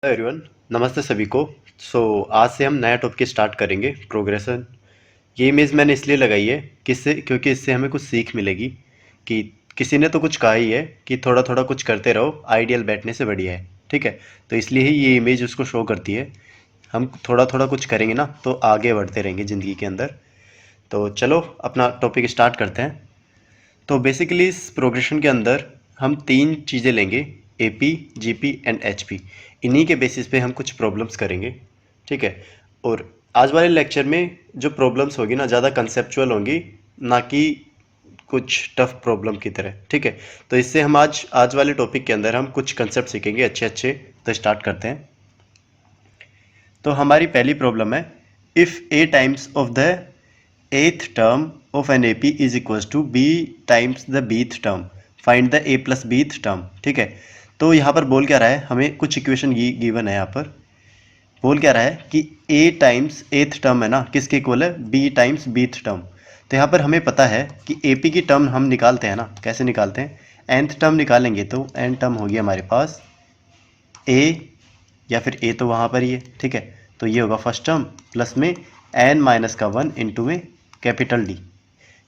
Hello everyone, नमस्ते सभी को। आज से हम नया टॉपिक स्टार्ट करेंगे, प्रोग्रेशन। ये इमेज मैंने इसलिए लगाई है क्योंकि इससे हमें कुछ सीख मिलेगी कि किसी ने तो कुछ कहा ही है कि थोड़ा थोड़ा कुछ करते रहो, आइडियल बैठने से बढ़िया है। ठीक है, तो इसलिए ही ये इमेज उसको शो करती है। हम थोड़ा थोड़ा कुछ करेंगे ना तो आगे बढ़ते रहेंगे ज़िंदगी के अंदर। तो चलो अपना टॉपिक स्टार्ट करते हैं। तो बेसिकली इस प्रोग्रेशन के अंदर हम तीन चीज़ें लेंगे, एपी, जीपी एंड एचपी। इन्हीं के बेसिस पे हम कुछ प्रॉब्लम्स करेंगे। ठीक है, और आज वाले लेक्चर में जो प्रॉब्लम्स होगी ना, ज़्यादा कंसेप्चुअल होंगी, ना कि कुछ टफ प्रॉब्लम की तरह। ठीक है, तो इससे हम आज वाले टॉपिक के अंदर हम कुछ कंसेप्ट सीखेंगे अच्छे अच्छे। तो स्टार्ट करते हैं। तो हमारी पहली प्रॉब्लम है, if a times of the ath term of an AP is equal to b times the bth term, find the a plus bth term. ठीक है, तो यहाँ पर बोल क्या रहा है, हमें कुछ इक्वेशन गिवन है। यहाँ पर बोल क्या रहा है कि ए टाइम्स एथ टर्म है ना, किसके इक्वल है, बी टाइम्स बीथ टर्म। तो यहाँ पर हमें पता है कि ए पी की टर्म हम निकालते हैं ना, कैसे निकालते हैं, nth टर्म निकालेंगे तो n टर्म होगी हमारे पास a, या फिर a तो वहाँ पर ही है। ठीक है, तो ये होगा फर्स्ट टर्म प्लस में n माइनस का 1 इंटू में कैपिटल D।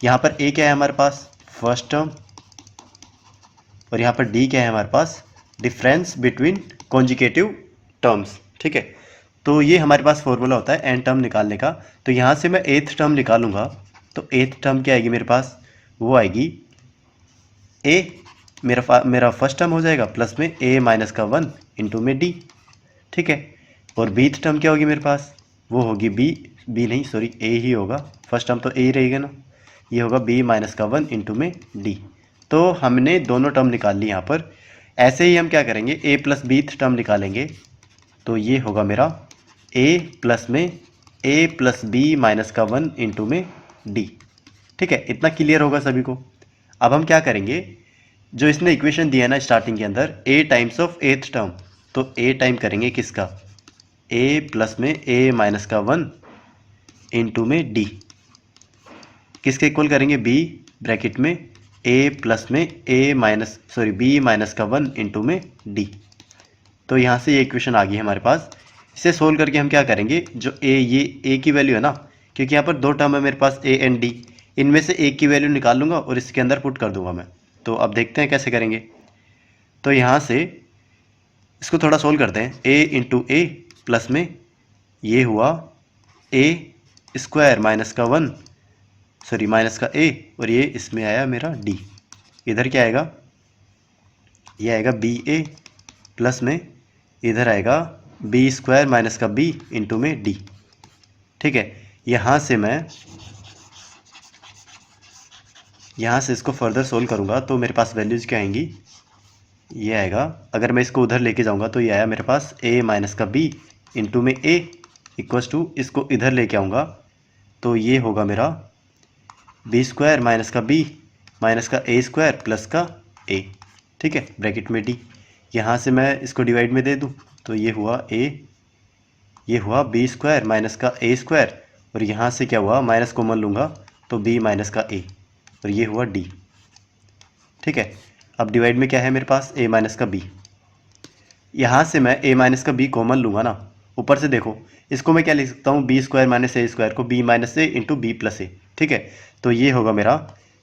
यहाँ पर a क्या है हमारे पास, फर्स्ट टर्म, और यहाँ पर D क्या है हमारे पास, डिफरेंस बिटवीन कॉन्जिकेटिव टर्म्स। ठीक है, तो ये हमारे पास फॉर्मूला होता है n टर्म निकालने का। तो यहाँ से मैं एथ टर्म निकालूंगा, तो एथ टर्म क्या आएगी मेरे पास, वो आएगी a, मेरा फर्स्ट टर्म हो जाएगा प्लस में a माइनस का 1 इंटू में D। ठीक है, और बीथ टर्म क्या होगी मेरे पास, वो होगी बी नहीं सॉरी ए ही होगा, फर्स्ट टर्म तो ए ही रहेगा ना, ये होगा बी माइनस का 1 इंटू में डी। तो हमने दोनों टर्म निकाल ली यहाँ पर। ऐसे ही हम क्या करेंगे, ए प्लस बीथ टर्म निकालेंगे, तो ये होगा मेरा ए प्लस में ए प्लस बी माइनस का 1 इंटू में डी। ठीक है, इतना क्लियर होगा सभी को। अब हम क्या करेंगे, जो इसने इक्वेशन दिया है ना स्टार्टिंग के अंदर, ए टाइम्स ऑफ एथ टर्म, तो ए टाइम करेंगे किसका, ए प्लस में ए माइनस का 1 इंटू में डी, किसके इक्वल करेंगे, बी ब्रैकेट में ए प्लस में बी माइनस का 1 इंटू में डी। तो यहाँ से ये इक्वेशन आ गई हमारे पास। इसे सोल्व करके हम क्या करेंगे, जो ये ए की वैल्यू है ना, क्योंकि यहाँ पर दो टर्म है मेरे पास ए एंड डी, इनमें से एक की वैल्यू निकाल लूँगा और इसके अंदर पुट कर दूंगा मैं। तो अब देखते हैं कैसे करेंगे। तो यहाँ से इसको थोड़ा सोल्व करते हैं, ए इंटू ए प्लस में ये हुआ ए स्क्वायर माइनस का 1 माइनस का ए, और ये इसमें आया मेरा डी। इधर क्या आएगा, ये आएगा बी ए प्लस में इधर आएगा बी स्क्वायर माइनस का बी इंटू में डी। ठीक है, यहाँ से इसको फर्दर सोल्व करूँगा तो मेरे पास वैल्यूज़ क्या आएंगी, ये आएगा, अगर मैं इसको उधर लेके जाऊँगा तो ये आया मेरे पास ए माइनस का बी इंटू में ए इक्वस टू, इसको इधर लेके आऊँगा तो ये होगा मेरा बी स्क्वायर माइनस का बी माइनस का ए स्क्वायर प्लस का ए। ठीक है, ब्रैकेट में डी। यहाँ से मैं इसको डिवाइड में दे दूँ तो ये हुआ बी स्क्वायर माइनस का ए स्क्वायर, और यहाँ से क्या हुआ, माइनस कॉमन लूँगा तो बी माइनस का ए, और ये हुआ डी। ठीक है, अब डिवाइड में क्या है मेरे पास, ए माइनस का बी। यहाँ से मैं ए माइनस का बी कॉमन लूँगा ना, ऊपर से देखो इसको मैं क्या लिख सकता हूँ, बी स्क्वायर माइनस ए स्क्वायर को बी माइनस ए इंटू बी प्लस ए। ठीक है, तो ये होगा मेरा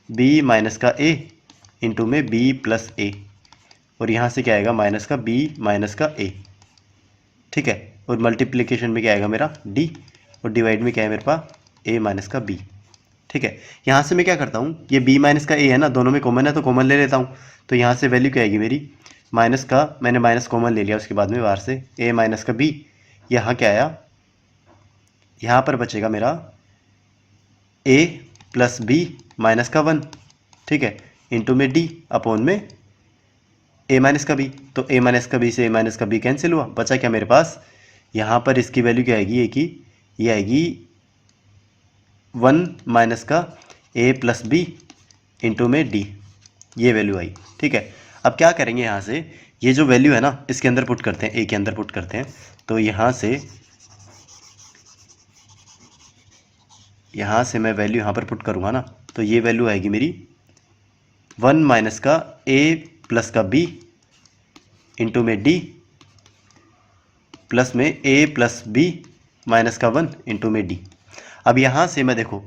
बी माइनस का ए इंटू में बी प्लस ए, और यहाँ से क्या आएगा, माइनस का बी माइनस का ए। ठीक है, और मल्टीप्लिकेशन में क्या आएगा मेरा डी, और डिवाइड में क्या है मेरे पास, ए माइनस का बी। ठीक है, यहाँ से मैं क्या करता हूँ, ये b माइनस का a है ना, दोनों में कॉमन है तो कॉमन ले लेता हूँ। तो यहाँ से वैल्यू क्या आएगी मेरी, माइनस का, मैंने माइनस कॉमन ले लिया, उसके बाद में बाहर से a माइनस का b, यहाँ क्या आया, यहाँ पर बचेगा मेरा a प्लस बी माइनस का 1। ठीक है, इंटू में d अपॉन में a माइनस का b। तो a माइनस का b से a माइनस का b कैंसिल हुआ, बचा क्या मेरे पास, यहाँ पर इसकी वैल्यू क्या आएगी, a की, ये आएगी 1 माइनस का a प्लस बी इंटू में डी, ये वैल्यू आई। ठीक है, अब क्या करेंगे, यहाँ से ये जो वैल्यू है ना इसके अंदर पुट करते हैं, a के अंदर पुट करते हैं। तो यहाँ से मैं वैल्यू यहाँ पर पुट करूँगा ना, तो ये वैल्यू आएगी मेरी 1 माइनस का a प्लस का b इंटू में डी प्लस में ए प्लस बी माइनस का 1 इंटू में डी। अब यहाँ से मैं देखो,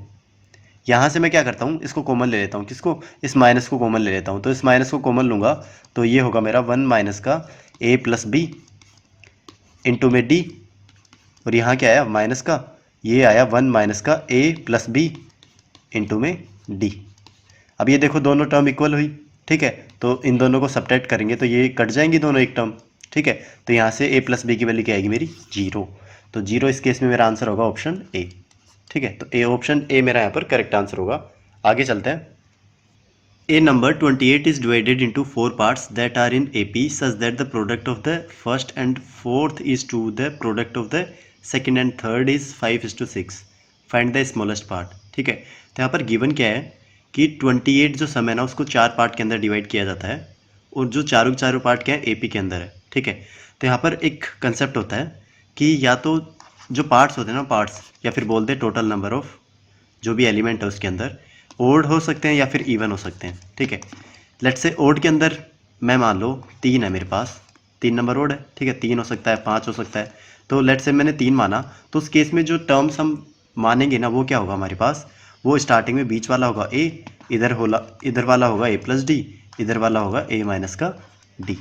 यहाँ से मैं क्या करता हूँ, इसको कॉमन ले लेता हूँ। किसको? इस माइनस को कॉमन ले लेता हूँ। तो इस माइनस को कॉमन लूँगा तो ये होगा मेरा 1 माइनस का ए प्लस बी इंटू में डी, और यहाँ क्या आया माइनस का, ये आया 1 माइनस का ए प्लस बी इंटू में डी। अब ये देखो दोनों टर्म इक्वल हुई, ठीक है, तो इन दोनों को सब्ट्रैक्ट करेंगे तो ये कट जाएंगी दोनों एक टर्म, ठीक है। तो यहाँ से ए प्लस बी की वैल्यू क्या आएगी मेरी 0, तो 0 इस केस में मेरा आंसर होगा ऑप्शन ए, ठीक है। तो ए ऑप्शन ए मेरा यहाँ पर करेक्ट आंसर होगा। आगे चलते हैं। A number 28 is divided into 4 parts that are in AP such that the product of the first and fourth is to the product of the second and third is 5:6. Find the smallest part। ठीक है, तो यहाँ पर given क्या है कि 28 जो सम है ना उसको 4 पार्ट के अंदर डिवाइड किया जाता है, और जो चारों चारों पार्ट क्या है AP के अंदर है, ठीक है। तो यहाँ पर एक कंसेप्ट होता है कि या तो जो पार्ट्स होते हैं ना, पार्ट्स, या फिर बोलते हैं टोटल नंबर ऑफ जो भी एलिमेंट है उसके अंदर ओड हो सकते हैं या फिर इवन हो सकते हैं, ठीक है। लेट्स से ओड के अंदर मैं मान लो 3 है मेरे पास, 3 नंबर ओड है, ठीक है। 3 हो सकता है, 5 हो सकता है। तो लेट्स से मैंने 3 माना, तो उस केस में जो टर्म्स हम मानेंगे ना वो क्या होगा हमारे पास, वो स्टार्टिंग में बीच वाला होगा ए, इधर वाला होगा ए प्लस डी, इधर वाला होगा ए माइनस का डी,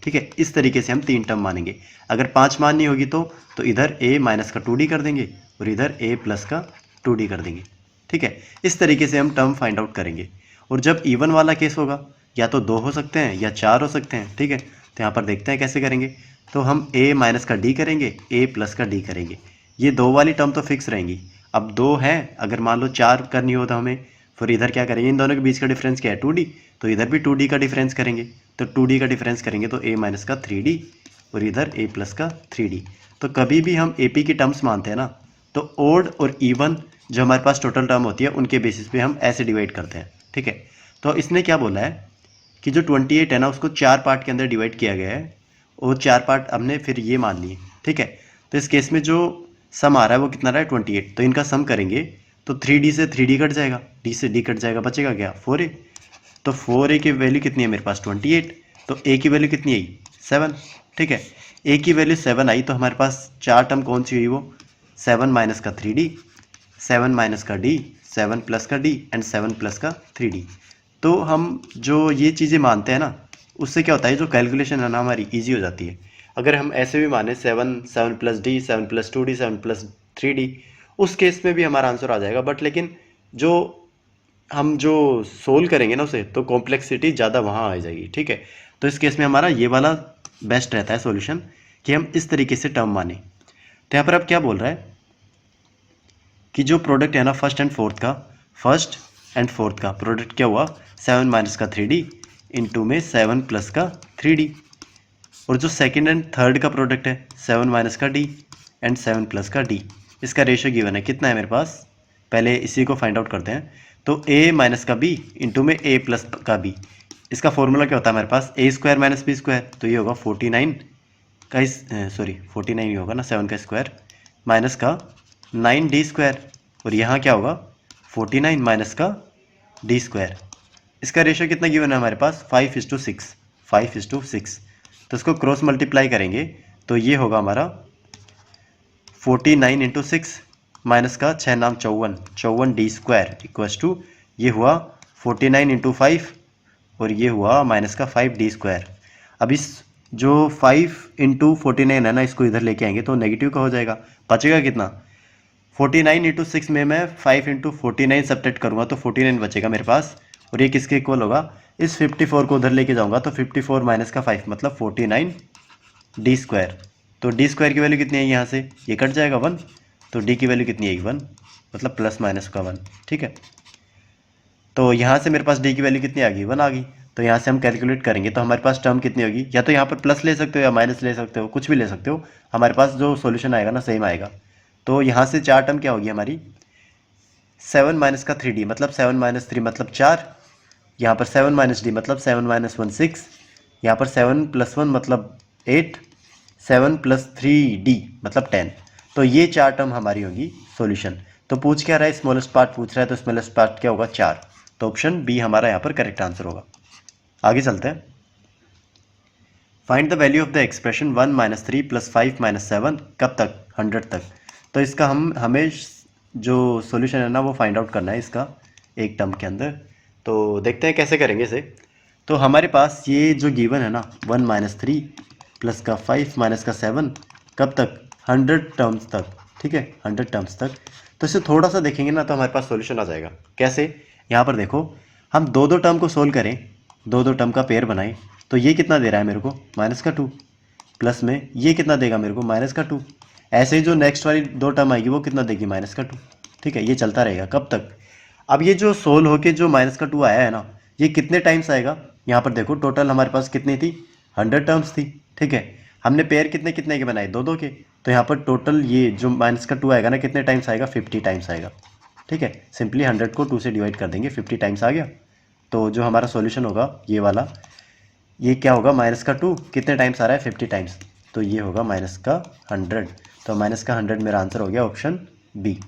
ठीक है। इस तरीके से हम 3 टर्म मानेंगे। अगर 5 माननी होगी तो इधर ए माइनस का 2d कर देंगे और इधर ए प्लस का 2d कर देंगे, ठीक है। इस तरीके से हम टर्म फाइंड आउट करेंगे। और जब इवन वाला केस होगा या तो 2 हो सकते हैं या 4 हो सकते हैं, ठीक है। तो यहाँ पर देखते हैं कैसे करेंगे। तो हम a माइनस का d करेंगे, a प्लस का d करेंगे। ये 2 वाली टर्म तो फिक्स रहेंगी। अब 2 है, अगर मान लो 4 करनी हो तो हमें फिर इधर क्या करेंगे, इन दोनों के बीच का डिफरेंस क्या है 2d, तो इधर भी 2d का डिफरेंस करेंगे। तो 2d का डिफरेंस करेंगे तो a माइनस का 3d और इधर a प्लस का 3d। तो कभी भी हम AP की टर्म्स मानते हैं ना, तो ओड और इवन जो हमारे पास टोटल टर्म होती है उनके बेसिस पे हम ऐसे डिवाइड करते हैं, ठीक है। तो इसने क्या बोला है कि जो 28 है ना उसको 4 पार्ट के अंदर डिवाइड किया गया है, और 4 पार्ट हमने फिर ये मान लिए, ठीक है। तो इस केस में जो सम आ रहा है वो कितना रहा है 28, तो इनका सम करेंगे तो 3d से 3d कट जाएगा, d से d कट जाएगा, बचेगा क्या 4a। तो 4a की वैल्यू कितनी है मेरे पास 28, तो a की वैल्यू कितनी आई 7, ठीक है। a की वैल्यू 7 आई तो हमारे पास 4 टर्म कौन सी हुई, वो 7 माइनस का 3d, 7 माइनस का d, 7 प्लस का d एंड 7 प्लस का 3d। तो हम जो ये चीज़ें मानते हैं ना उससे क्या होता है, जो कैलकुलेशन है ना हमारी इजी हो जाती है। अगर हम ऐसे भी माने 7 plus d, 7 plus 2d, 7 plus 3d, उस केस में भी हमारा आंसर आ जाएगा। बट लेकिन जो हम जो सोल्व करेंगे ना उसे, तो कॉम्प्लेक्सिटी ज़्यादा वहाँ आ जाएगी, ठीक है। तो इस केस में हमारा ये वाला बेस्ट रहता है सॉल्यूशन कि हम इस तरीके से टर्म माने। तो यहाँ पर अब क्या बोल रहा है कि जो प्रोडक्ट है ना फर्स्ट एंड फोर्थ का प्रोडक्ट क्या हुआ 7 माइनस का 3d इंटू में 7 प्लस का 3d, और जो सेकंड एंड थर्ड का प्रोडक्ट है 7 माइनस का d एंड 7 प्लस का d, इसका रेशियो गिवन है कितना है मेरे पास, पहले इसी को फाइंड आउट करते हैं। तो a माइनस का b इंटू में a प्लस का b, इसका फॉर्मूला क्या होता है हमारे पास a square minus b square, तो ये होगा 49 का 49 ही होगा ना, 7 का स्क्वायर माइनस का 9d स्क्वायर, और यहाँ क्या होगा 49 माइनस का d स्क्वायर। इसका रेशियो कितना गिवन है हमारे पास 5:6। तो इसको क्रॉस मल्टीप्लाई करेंगे तो ये होगा हमारा 49 इंटू 6 माइनस का 6 नाम 54 d स्क्वायर इक्वस टू ये हुआ 49 इंटू 5 और ये हुआ माइनस का 5d स्क्वायर। अब इस जो 5 इंटू 49 है ना इसको इधर लेके आएंगे तो नेगेटिव का हो जाएगा, बचेगा कितना 49 इंटू 6 में मैं 5 इंटू 49 सब्ट्रैक्ट करूँगा तो 49 बचेगा मेरे पास, और ये किसके इक्वल होगा, इस 54 को उधर लेके जाऊँगा तो 54 माइनस का 5 मतलब 49 d स्क्वायर। तो d स्क्वायर की वैल्यू कितनी है यहाँ से, ये कट जाएगा 1, तो d की वैल्यू कितनी है 1 मतलब प्लस माइनस का 1, ठीक है। तो यहाँ से मेरे पास d की वैल्यू कितनी आ गई 1 आ गई। तो यहाँ से हम कैलकुलेट करेंगे तो हमारे पास टर्म कितनी होगी, या तो यहाँ पर प्लस ले सकते हो या माइनस ले सकते हो, कुछ भी ले सकते हो, हमारे पास जो सॉल्यूशन आएगा ना सेम आएगा। तो यहाँ से 4 टर्म क्या होगी हमारी 7 माइनस का 3d मतलब 7 माइनस 3 मतलब 4, यहाँ पर 7 माइनस d मतलब 7 माइनस 1 6, यहाँ पर 7 प्लस 1 मतलब 8, 7 प्लस 3d मतलब 10। तो ये 4 टर्म हमारी होगी सॉल्यूशन। तो पूछ क्या रहा है, स्मॉलेस्ट पार्ट पूछ रहा है, तो स्मॉलेस्ट पार्ट क्या होगा 4, तो ऑप्शन बी हमारा यहाँ पर करेक्ट आंसर होगा। आगे चलते हैं। Find the value of the expression 1 minus 3 plus 5 minus 7 कब तक, 100 तक। तो इसका हमें जो सॉल्यूशन है ना वो फाइंड आउट करना है इसका एक टर्म के अंदर। तो देखते हैं कैसे करेंगे इसे। तो हमारे पास ये जो गिवन है ना 1 माइनस 3 प्लस का 5 माइनस का 7 कब तक, 100 टर्म्स तक, ठीक है, 100 टर्म्स तक। तो इसे थोड़ा सा देखेंगे ना तो हमारे पास सॉल्यूशन आ जाएगा। कैसे, यहाँ पर देखो, हम दो दो टर्म को सोल्व करें, दो दो टर्म का पेयर बनाएं, तो ये कितना दे रहा है मेरे को, माइनस का 2, प्लस में ये कितना देगा मेरे को, माइनस का 2। ऐसे ही जो नेक्स्ट वाली दो टर्म आएगी वो कितना देगी, माइनस का 2। ठीक है, ये चलता रहेगा कब तक। अब ये जो सोल्व होके जो माइनस का 2 आया है ना, ये कितने टाइम्स आएगा, यहाँ पर देखो टोटल हमारे पास कितनी थी, 100 टर्म्स थी। ठीक है, हमने पेयर कितने कितने के बनाए, दो दो के। तो यहाँ पर टोटल ये जो माइनस का 2 आएगा ना, कितने टाइम्स आएगा, 50 टाइम्स आएगा। ठीक है, सिंपली 100 को 2 से डिवाइड कर देंगे, 50 टाइम्स आ गया। तो जो हमारा सॉल्यूशन होगा ये वाला, ये क्या होगा, माइनस का 2 कितने टाइम्स आ रहा है, 50 टाइम्स, तो ये होगा माइनस का 100। तो माइनस का 100 मेरा आंसर हो गया ऑप्शन बी।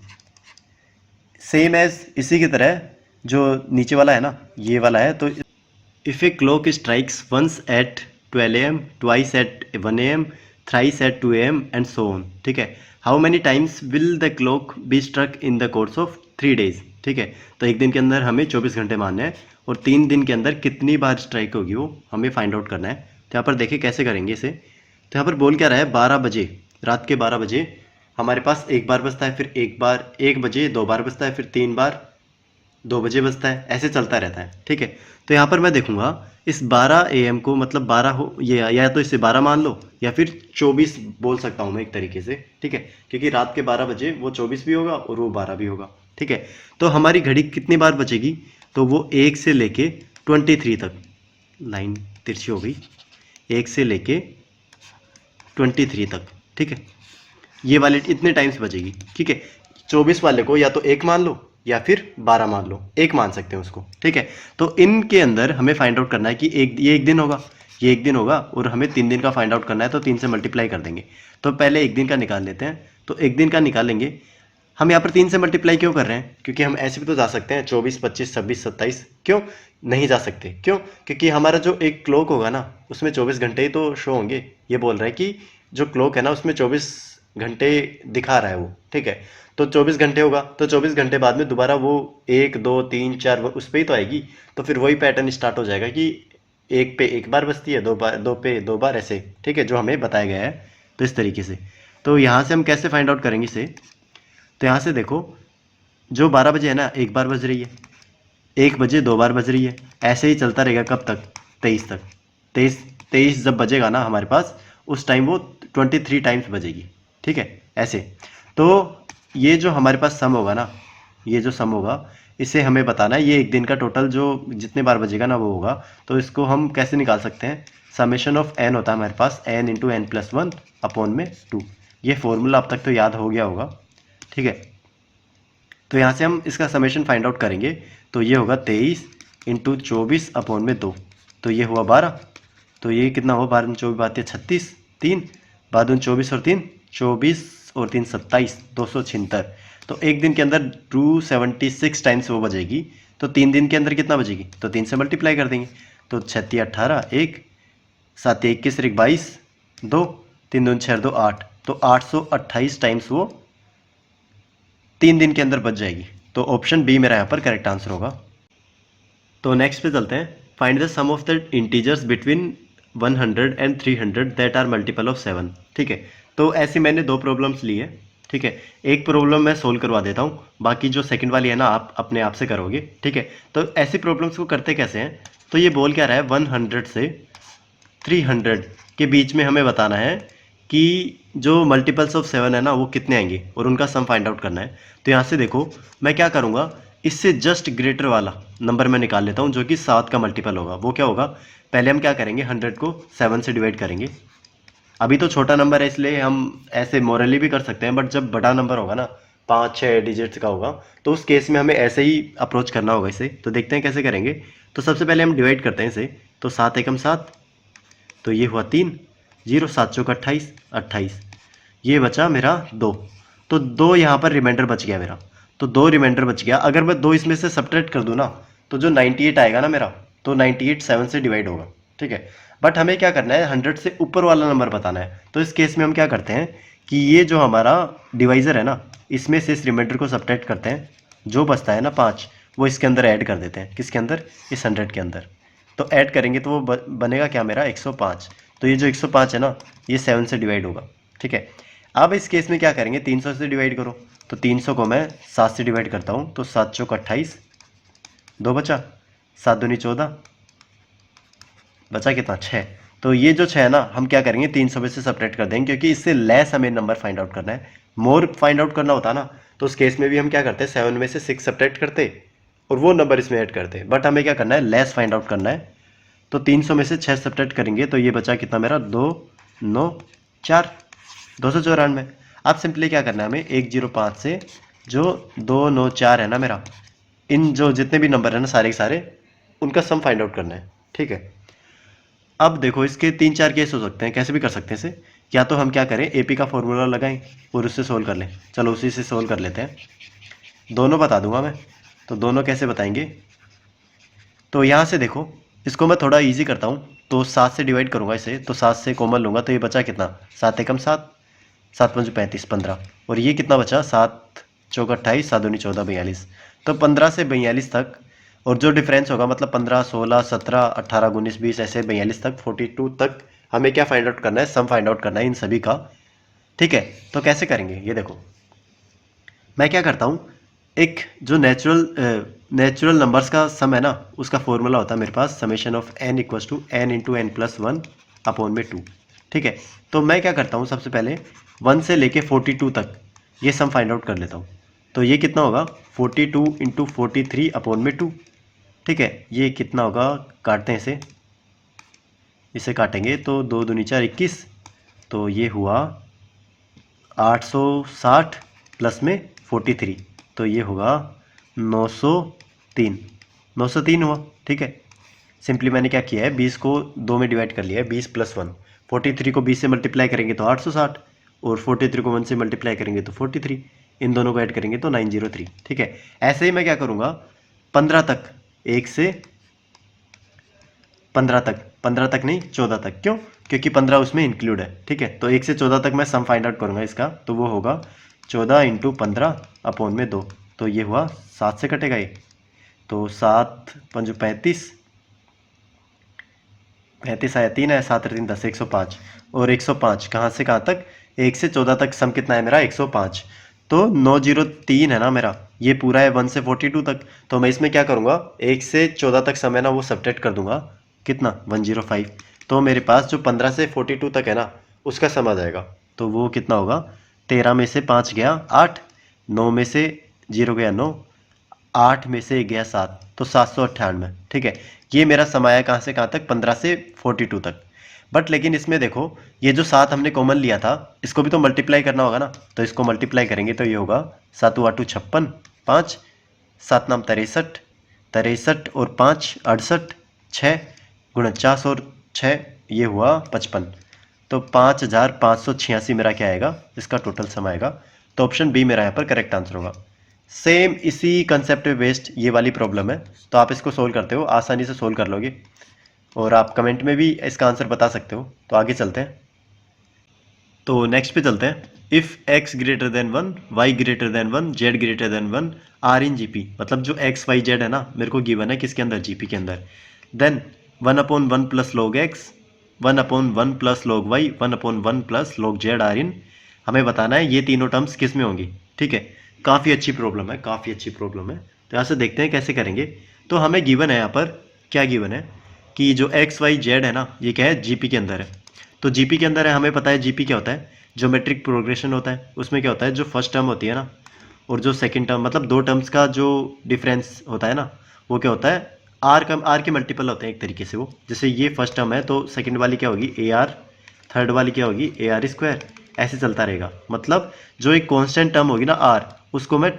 सेम एज इसी की तरह जो नीचे वाला है ना, ये वाला है, तो if a clock strikes once at 12 AM, twice at 1 AM, thrice at 2 AM and so on. ठीक है, how many times will the clock be struck in the course of 3 days। ठीक है, तो एक दिन के अंदर हमें 24 घंटे मानने हैं और 3 दिन के अंदर कितनी बार स्ट्राइक होगी वो हमें फाइंड आउट करना है। तो यहाँ पर देखिए कैसे करेंगे इसे। तो यहाँ पर बोल क्या रहा है, 12 बजे, रात के 12 बजे हमारे पास एक बार बजता है, फिर एक बार 1 बजे 2 बार बजता है, फिर 3 बार 2 बजे बजता है, ऐसे चलता रहता है। ठीक है, तो यहाँ पर मैं देखूंगा इस 12 AM को, मतलब 12 हो ये, या तो इसे 12 मान लो या फिर 24 बोल सकता हूँ मैं एक तरीके से। ठीक है, क्योंकि रात के 12 बजे वो 24 भी होगा और वो 12 भी होगा। ठीक है, तो हमारी घड़ी कितनी बार बचेगी, तो वो 1 से लेके 23 तक, लाइन तिरछी हो गई, 1 से लेके 23 तक। ठीक है, ये वाले इतने टाइम्स बचेगी। ठीक है, 24 वाले को या तो 1 मान लो या फिर 12 मान लो, 1 मान सकते हैं उसको। ठीक है, तो इनके अंदर हमें फाइंड आउट करना है कि ये एक दिन होगा, ये एक दिन होगा, और हमें 3 दिन का फाइंड आउट करना है, तो 3 से मल्टीप्लाई कर देंगे। तो पहले एक दिन का निकाल लेते हैं, तो एक दिन का निकालेंगे। हम यहाँ पर 3 से मल्टीप्लाई क्यों कर रहे हैं, क्योंकि हम ऐसे भी तो जा सकते हैं 24, 25, 26, 27। क्यों नहीं जा सकते, क्यों, क्योंकि हमारा जो एक क्लॉक होगा ना उसमें 24 घंटे ही तो शो होंगे। ये बोल रहा है कि जो क्लॉक है ना उसमें 24 घंटे दिखा रहा है वो। ठीक है, तो 24 घंटे होगा, तो 24 घंटे बाद में दोबारा वो 1, 2, 3, 4 उस पर ही तो आएगी। तो फिर वही पैटर्न स्टार्ट हो जाएगा कि 1 पे 1 बार बजती है, 2 बार 2 पे 2 बार, ऐसे। ठीक है, जो हमें बताया गया है। तो इस तरीके से, तो यहाँ से हम कैसे फाइंड आउट करेंगे इसे। तो यहाँ से देखो, जो 12 बजे है ना 1 बार बज रही है, 1 बजे 2 बार बज रही है, ऐसे ही चलता रहेगा कब तक, 23 तक। 23 जब बजेगा ना हमारे पास, उस टाइम वो 23 टाइम्स बजेगी। ठीक है, ऐसे। तो ये जो हमारे पास सम होगा ना, ये जो सम होगा इसे हमें बताना है, ये एक दिन का टोटल जो जितने बार बजेगा ना वो होगा। तो इसको हम कैसे निकाल सकते हैं, समेशन ऑफ n होता है हमारे पास, n into n plus 1 upon में 2। ये फॉर्मूला अब तक तो याद हो गया होगा। ठीक है, तो यहाँ से हम इसका समेशन फाइंड आउट करेंगे। तो ये होगा 23 इंटू 24 अपॉन में 2, तो ये हुआ 12। तो ये कितना हुआ, 12 24 बात है 36, 3 बाद 24 और 3 24 और 3 27, 276। तो एक दिन के अंदर 276 टाइम्स वो बजेगी। तो 3 दिन के अंदर कितना बजेगी, तो 3 से मल्टीप्लाई कर देंगे। तो 36 18 1 7 21 22 2 3 2 6 2 8, तो 828 टाइम्स वो 3 दिन के अंदर बच जाएगी। तो ऑप्शन बी मेरा यहाँ पर करेक्ट आंसर होगा। तो नेक्स्ट पे चलते हैं, find the sum of the integers between 100 and 300 that are multiple of 7। ठीक है, तो ऐसी मैंने 2 प्रॉब्लम्स ली है। ठीक है, एक प्रॉब्लम मैं सोल्व करवा देता हूँ, बाकी जो सेकंड वाली है ना आप अपने आप से करोगे। ठीक है, तो ऐसी प्रॉब्लम्स को करते कैसे हैं, तो ये बोल क्या रहा है, 100 से 300 के बीच में हमें बताना है कि जो मल्टीपल्स ऑफ 7 है ना वो कितने आएंगे और उनका सम फाइंड आउट करना है। तो यहाँ से देखो मैं क्या करूँगा, इससे जस्ट ग्रेटर वाला नंबर मैं निकाल लेता हूँ जो कि 7 का मल्टीपल होगा। वो क्या होगा, पहले हम क्या करेंगे, 100 को 7 से डिवाइड करेंगे। अभी तो छोटा नंबर है इसलिए हम ऐसे मोरली भी कर सकते हैं, बट जब बड़ा नंबर होगा ना 5-6 डिजिट्स का होगा, तो उस केस में हमें ऐसे ही अप्रोच करना होगा इसे। तो देखते हैं कैसे करेंगे। तो सबसे पहले हम डिवाइड करते हैं इसे। तो 7 एकम 7, तो ये हुआ 3, 0 7 चौक 28, 28, ये बचा मेरा 2। तो 2 यहाँ पर रिमाइंडर बच गया मेरा, तो 2 रिमाइंडर बच गया। अगर मैं 2 इसमें से सब्ट्रैक्ट कर दूँ ना, तो जो 98 आएगा ना मेरा, तो 98 7 से डिवाइड होगा। ठीक है, बट हमें क्या करना है, 100 से ऊपर वाला नंबर बताना है। तो इस केस में हम क्या करते हैं कि ये जो हमारा डिवाइज़र है ना, इसमें से इस रिमाइंडर को सब्ट्रैक्ट करते हैं, जो बचता है ना 5, वो इसके अंदर ऐड कर देते हैं। किसके अंदर? इस 100 के अंदर। तो ऐड करेंगे तो वो बनेगा क्या मेरा 105। तो ये जो 105 है ना, ये 7 से डिवाइड होगा। ठीक है, अब इस केस में क्या करेंगे, 300 से डिवाइड करो। तो 300 को मैं 7 से डिवाइड करता हूँ, तो 7 चौक 28, 2 बचा, 7 दूनी 14, बचा कितना 6। तो ये जो 6 है ना, हम क्या करेंगे 300 में से सपरेट कर देंगे, क्योंकि इससे लेस हमें नंबर फाइंड आउट करना है। मोर फाइंड आउट करना होता ना, तो उस केस में भी हम क्या करते हैं 7 में से 6 सपरेट करते और वो नंबर इसमें ऐड करते। बट हमें क्या करना है, लेस फाइंड आउट करना है। तो 300 में से 6 सब्ट्रैक्ट करेंगे तो ये बचा कितना मेरा 2 9 4, 294। अब सिंपली क्या करना है हमें, 105 से जो 2 9 4 है ना मेरा, इन जो जितने भी नंबर है ना सारे के सारे, उनका सम फाइंड आउट करना है। ठीक है, अब देखो इसके 3-4 केस हो सकते हैं, कैसे भी कर सकते हैं इसे। या तो हम क्या करें, एपी का फॉर्मूला लगाएं और उससे सोल्व कर लें। चलो उसी से सोल्व कर लेते हैं, दोनों बता दूंगा मैं। तो दोनों कैसे बताएंगे, तो यहाँ से देखो इसको मैं थोड़ा इजी करता हूँ। तो 7 से डिवाइड करूँगा इसे, तो 7 से कॉमन लूँगा, तो ये बचा कितना 7 एकम 7, 7 पंच 35, 15। और ये कितना बचा 7 चौक 28, 7 दूनी 14, 42। तो 15 से 42 तक, और जो डिफरेंस होगा मतलब 15 16 17 18 19 20 ऐसे 42 तक, 42 तक हमें क्या फाइंड आउट करना है, सम फाइंड आउट करना है इन सभी का। ठीक है, तो कैसे करेंगे ये देखो, मैं क्या करता हूँ, एक जो नेचुरल नंबर्स का सम है ना, उसका फॉर्मूला होता है मेरे पास, summation of n equals to n into n plus 1 upon में 2। ठीक है, तो मैं क्या करता हूँ, सबसे पहले 1 से लेके 42 तक ये सम फाइंड आउट कर लेता हूँ। तो ये कितना होगा 42 इंटू 43 अपॉन में 2। ठीक है, ये कितना होगा, काटते हैं इसे काटेंगे तो 2 दूनी 4 21। तो ये हुआ 860 प्लस में 43, तो ये होगा 903, 903 हुआ। ठीक है, सिंपली मैंने क्या किया है, 20 को 2 में डिवाइड कर लिया है, 20 प्लस 1। 43 को 20 से मल्टीप्लाई करेंगे तो 860, और 43 को 1 से मल्टीप्लाई करेंगे तो 43, इन दोनों को ऐड करेंगे तो 903। ठीक है, ऐसे ही मैं क्या करूँगा 15 तक, 1 से 15 तक, 15 तक नहीं 14 तक, क्यों, क्योंकि 15 उसमें इंक्लूड है। ठीक है, तो 1 से 14 तक मैं सम फाइंड आउट करूँगा इसका, तो वो होगा 14 इंटू 15 अपॉन में 2। तो ये हुआ 7 से कटेगा ये, तो 7 पंज 35, 35 आया 3 है, 7 3 10, 105। और 105 कहाँ से कहाँ तक, 1 से 14 तक सम कितना है मेरा 105। तो 903 है ना मेरा, ये पूरा है 1 से 42 तक। तो मैं इसमें क्या करूँगा, 1 से 14 तक सम है ना वो सब्ट्रैक्ट कर दूंगा, कितना 105। तो मेरे पास जो 15 से 42 तक है ना उसका सम आ जाएगा। तो वो कितना होगा, 13 में से 5 गया 8, 9 में से 0 गया 9, 8 में से 1 गया 7, तो 798। ठीक है, ये मेरा सम आया कहाँ से कहाँ तक, 15 से 42 तक। बट लेकिन इसमें देखो ये जो 7 हमने कॉमन लिया था, इसको भी तो मल्टीप्लाई करना होगा ना। तो इसको मल्टीप्लाई करेंगे तो ये होगा 7 8 56, 5 7 9 63, 63 और 5 68, 6 49 और 6 ये हुआ 55। तो 5586 मेरा क्या आएगा, इसका टोटल सम आएगा। तो ऑप्शन बी मेरा यहाँ पर करेक्ट आंसर होगा। सेम इसी कंसेप्ट पे बेस्ड ये वाली प्रॉब्लम है, तो आप इसको सोल्व करते हो, आसानी से सोल्व कर लोगे, और आप कमेंट में भी इसका आंसर बता सकते हो। तो आगे चलते हैं, तो नेक्स्ट पे चलते हैं। If x greater than 1, y greater than 1, z greater than 1 are in GP, मतलब जो x y z है ना मेरे को गिवन है किसके अंदर, जीपी के अंदर। Then 1/1 plus log x, 1/1 plus log y, 1/1 plus log z are in, हमें बताना है ये तीनों टर्म्स किस में होंगी। ठीक है, काफ़ी अच्छी प्रॉब्लम है, काफ़ी अच्छी प्रॉब्लम है। तो यहाँ से देखते हैं कैसे करेंगे। तो हमें गिवन है यहाँ पर, क्या गिवन है कि जो एक्स वाई जेड है ना, ये क्या है जीपी के अंदर है। तो जीपी के अंदर है, हमें पता है जीपी क्या होता है, ज्योमेट्रिक प्रोग्रेशन होता है। उसमें क्या होता है, जो फर्स्ट टर्म होती है ना और जो सेकंड टर्म, मतलब दो टर्म्स का जो डिफरेंस होता है ना, वो क्या होता है, आर के मल्टीपल होते हैं एक तरीके से वो। जैसे ये फर्स्ट टर्म है तो सेकंड वाली क्या होगी ए आर, थर्ड वाली क्या होगी ए आर स्क्वायर, ऐसे चलता रहेगा। मतलब जो एक कांस्टेंट टर्म होगी ना आर, उसको मैं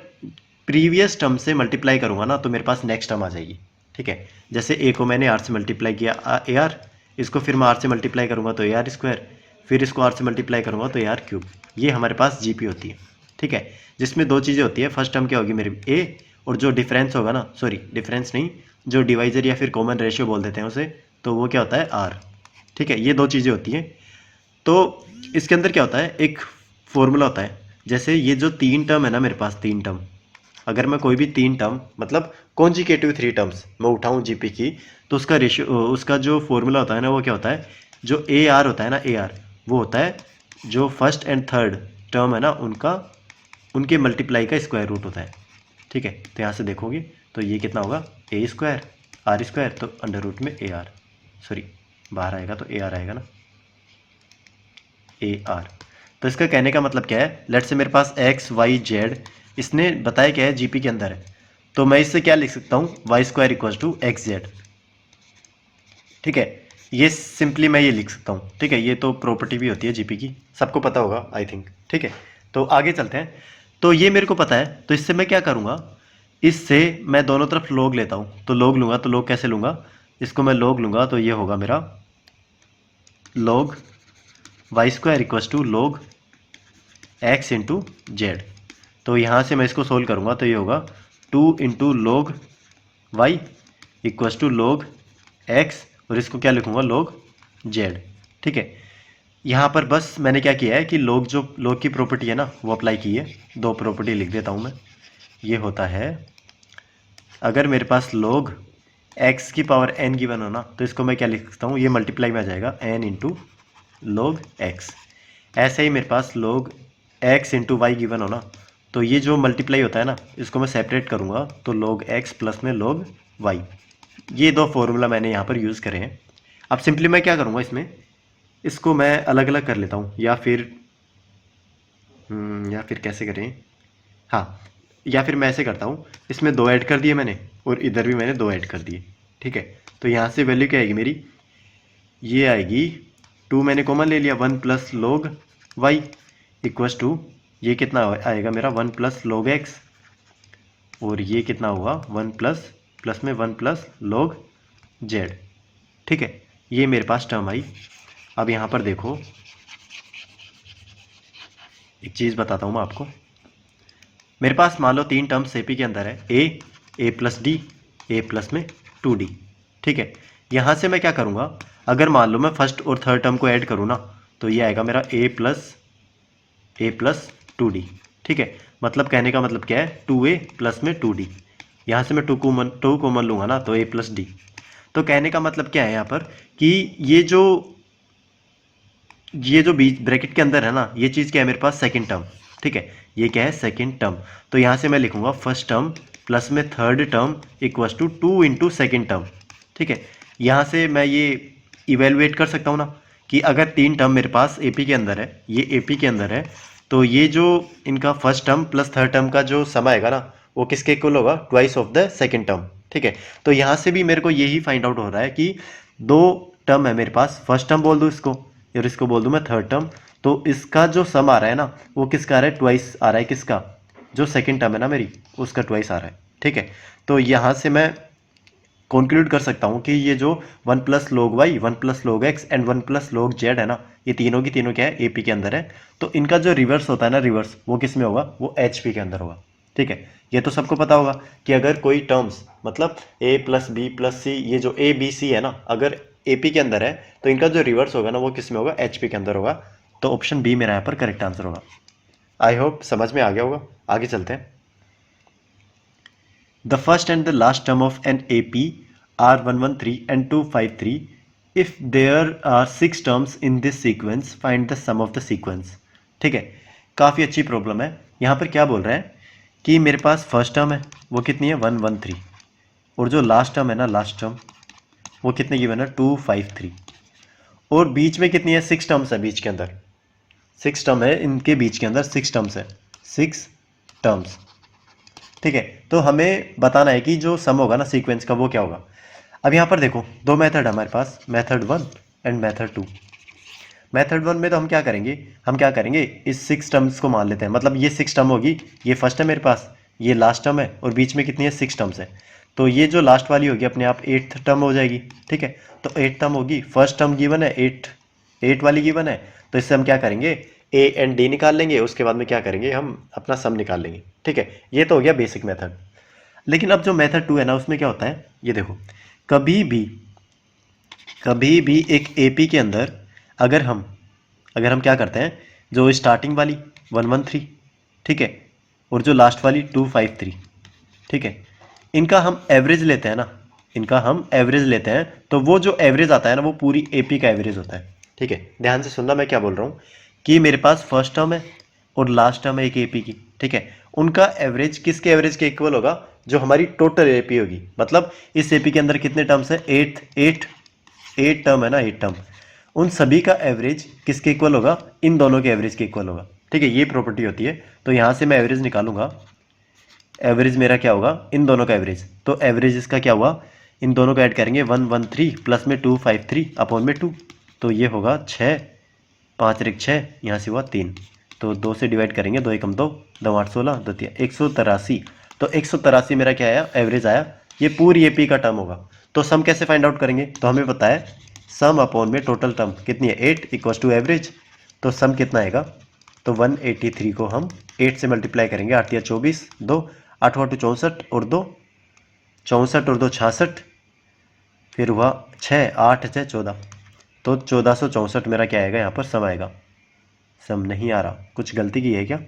प्रीवियस टर्म से मल्टीप्लाई करूँगा ना तो मेरे पास नेक्स्ट टर्म आ जाएगी। ठीक है, जैसे ए को मैंने आर से मल्टीप्लाई किया ए आर, इसको फिर मैं आर से मल्टीप्लाई करूँगा तो ए आर स्क्वायर, फिर इसको आर से मल्टीप्लाई करूँगा तो ए आर क्यूब। ये हमारे पास जीपी होती है। ठीक है, जिसमें दो चीज़ें होती है, फर्स्ट टर्म क्या होगी मेरी ए, और जो डिफरेंस होगा ना, सॉरी डिफरेंस नहीं, जो डिवाइजर या फिर कॉमन रेशियो बोल देते हैं उसे, तो वो क्या होता है आर। ठीक है, ये दो चीज़ें होती हैं। तो इसके अंदर क्या होता है, एक फॉर्मूला होता है। जैसे ये जो तीन टर्म है ना मेरे पास, तीन टर्म, अगर मैं कोई भी तीन टर्म मतलब कॉन्जिकेटिव थ्री टर्म्स मैं उठाऊं जीपी की, तो उसका रेशियो, उसका जो फॉर्मूला होता है ना वो क्या होता है, जो ए आर होता है ना, ए आर वो होता है जो फर्स्ट एंड थर्ड टर्म है ना उनका, उनके मल्टीप्लाई का स्क्वायर रूट होता है। ठीक है, तो यहाँ से देखोगे तो ये कितना होगा, ए स्क्वायर आर स्क्वायर, तो अंडर रूट में ए आर, सॉरी बाहर आएगा तो ए आर आएगा ना, ए आर। तो इसका कहने का मतलब क्या है, लेट से मेरे पास एक्स वाई जेड, इसने बताया क्या है जीपी के अंदर है, तो मैं इससे क्या लिख सकता हूँ, y square equal to x z. ठीक है, ये सिंपली मैं ये लिख सकता हूँ। ठीक है, ये तो प्रॉपर्टी भी होती है जीपी की, सबको पता होगा आई थिंक। ठीक है, तो आगे चलते हैं। तो ये मेरे को पता है, तो इससे मैं क्या करूँगा, इससे मैं दोनों तरफ लोग लेता हूँ, तो लोग लूँगा, तो लोग कैसे लूँगा, इसको मैं लोग लूँगा तो ये होगा मेरा लोग Y square equal to log x into Z. तो यहाँ से मैं इसको सोल्व करूँगा तो ये होगा 2 into log y equal to log x, और इसको क्या लिखूँगा, लोग जेड। ठीक है, यहाँ पर बस मैंने क्या किया है कि लोग, जो लोग की प्रॉपर्टी है ना वो अप्लाई की है। दो प्रॉपर्टी लिख देता हूँ मैं। ये होता है, अगर मेरे पास लोग एक्स की पावर एन गिवन हो ना, तो इसको मैं क्या लिख सकता हूँ, ये मल्टीप्लाई में आ जाएगा एन इंटू लोग एक्स। ऐसे ही मेरे पास लोग एक्स इंटू वाई गिवन हो ना, तो ये जो मल्टीप्लाई होता है ना इसको मैं सेपरेट करूँगा, तो लोग एक्स प्लस में लोग वाई। ये दो फॉर्मूला मैंने यहाँ पर यूज़ करे हैं। अब सिंपली मैं क्या करूँगा, इसमें इसको मैं अलग अलग कर लेता हूँ, या फिर कैसे करें, हाँ, या फिर मैं ऐसे करता हूँ, इसमें दो ऐड कर दिए मैंने और इधर भी मैंने दो ऐड कर दिए। ठीक है, तो यहाँ से वैल्यू क्या आएगी मेरी, ये आएगी 2 मैंने कॉमन ले लिया, 1 प्लस लोग वाई इक्वस टू, ये कितना आएगा मेरा 1 प्लस लोग एक्स, और ये कितना होगा 1 प्लस प्लस में 1 प्लस लोग जेड। ठीक है, ये मेरे पास टर्म आई। अब यहाँ पर देखो, एक चीज़ बताता हूँ मैं आपको। मेरे पास मान लो तीन टर्म्स एपी के अंदर है, ए प्लस डी, ए प्लस में 2d। ठीक है, यहाँ से मैं क्या करूँगा, अगर मान लो मैं फर्स्ट और थर्ड टर्म को ऐड करूँ ना, तो ये आएगा मेरा ए प्लस 2d। ठीक है, मतलब कहने का मतलब क्या है, 2a प्लस में 2d। यहाँ से मैं 2 कॉमन लूँगा ना, तो a प्लस डी। तो कहने का मतलब क्या है यहाँ पर, कि ये जो बीच ब्रैकेट के अंदर है ना, ये चीज़ क्या है मेरे पास, सेकंड टर्म। ठीक है, ये क्या है, सेकंड टर्म। तो यहाँ से मैं लिखूंगा फर्स्ट टर्म प्लस में third term equals to 2 into second term. ठीक है, यहाँ से मैं ये इवेलुएट कर सकता हूँ ना, कि अगर तीन टर्म मेरे पास एपी के अंदर है, ये एपी के अंदर है, तो ये जो इनका first term plus third term का जो सम आएगा ना, वो किसके इक्वल होगा, twice of the second term. ठीक है, तो यहाँ से भी मेरे को यही फाइंड आउट हो रहा है कि दो टर्म है मेरे पास, फर्स्ट टर्म बोल दूँ इसको और इसको बोल दूँ मैं थर्ड टर्म, तो इसका जो सम आ रहा है ना वो किसका आ रहा है, ट्वाइस आ रहा है, किसका, जो सेकंड टर्म है ना मेरी, उसका ट्वाइस आ रहा है। ठीक है, तो यहाँ से मैं कंक्लूड कर सकता हूँ कि ये जो 1 प्लस लोग वाई, 1 प्लस लोग एक्स एंड 1 प्लस लोग जेड है ना, ये तीनों की तीनों क्या है, एपी के अंदर है। तो इनका जो रिवर्स होता है ना, रिवर्स वो किस में होगा, वो एचपी के अंदर होगा। ठीक है, ये तो सबको पता होगा कि अगर कोई टर्म्स मतलब ए प्लस बी प्लस सी, ये जो ए बी सी है ना, अगर एपी के अंदर है तो इनका जो रिवर्स होगा ना वो किस में होगा, एचपी के अंदर होगा। तो ऑप्शन बी मेरा यहाँ पर करेक्ट आंसर होगा। आई होप समझ में आ गया होगा। आगे चलते हैं। The first and the last term of an AP are 113 and 253. If there are 6 terms in this sequence, find the sum of the sequence. ठीक है, काफ़ी अच्छी प्रॉब्लम है। यहाँ पर क्या बोल रहे हैं कि मेरे पास फर्स्ट टर्म है वो कितनी है 113, और जो लास्ट टर्म है ना, लास्ट टर्म वो कितने गिवन है 253, और बीच में कितनी है 6 टर्म्स है बीच के अंदर, 6 टर्म है इनके बीच के अंदर, 6 टर्म्स है, 6 टर्म्स। ठीक है, तो हमें बताना है कि जो सम होगा ना सीक्वेंस का वो क्या होगा। अब यहाँ पर देखो दो मेथड है हमारे पास, मेथड 1 एंड मेथड 2। मेथड 1 में तो हम क्या करेंगे, इस 6 टर्म्स को मान लेते हैं, मतलब ये 6 टर्म होगी, ये फर्स्ट है मेरे पास, ये लास्ट टर्म है, और बीच में कितनी है 6 टर्म्स है, तो ये जो लास्ट वाली होगी अपने आप 8th टर्म हो जाएगी। ठीक है, तो 8 टर्म होगी, फर्स्ट टर्म गिवन है 8 वाली गिवन है, तो इससे हम क्या करेंगे, ए एंड डी निकाल लेंगे, उसके बाद में क्या करेंगे, हम अपना सम निकाल लेंगे। ठीक है, ये तो हो गया बेसिक मेथड। लेकिन अब जो मेथड 2 है ना, उसमें क्या होता है, ये देखो, कभी भी कभी भी एक एपी के अंदर अगर हम क्या करते हैं, जो स्टार्टिंग वाली 113, ठीक है, और जो लास्ट वाली 253, ठीक है, इनका हम एवरेज लेते हैं ना, इनका हम एवरेज लेते हैं, तो वो जो एवरेज आता है ना वो पूरी एपी का एवरेज होता है। ठीक है, ध्यान से सुनना मैं क्या बोल रहा हूँ, कि मेरे पास फर्स्ट टर्म है और लास्ट टर्म है एक एपी की, ठीक है, उनका एवरेज किसके एवरेज के इक्वल होगा, जो हमारी टोटल एपी होगी। मतलब इस एपी के अंदर कितने टर्म्स है, एट टर्म है ना, 8 टर्म, उन सभी का एवरेज किसके इक्वल होगा, इन दोनों के एवरेज के इक्वल होगा। ठीक है, ये प्रॉपर्टी होती है। तो यहाँ से मैं एवरेज निकालूंगा, एवरेज मेरा क्या होगा, इन दोनों का एवरेज, तो एवरेज इसका क्या हुआ, इन दोनों को ऐड करेंगे 113 प्लस में 253 अपॉन में 2, तो ये होगा 6, 5 रिक 6, यहाँ से हुआ 3, तो 2 से डिवाइड करेंगे, 2 एकम 2, 2 8 16, 2 3 183, तो 183 मेरा क्या आया, एवरेज आया। ये पूरी एपी का टर्म होगा। तो सम कैसे फाइंड आउट करेंगे, तो हमें पता है सम अपॉन में टोटल टर्म कितनी है, 8 इक्वस टू एवरेज, तो सम कितना आएगा, तो 183 को हम 8 से मल्टीप्लाई करेंगे, 8 या 24, 2 8 8 64 और 2 64 और 2 66, फिर हुआ 6 8 6 14, तो 1464 मेरा क्या आएगा, यहाँ पर सम आएगा। सम नहीं आ रहा, कुछ गलती की है क्या,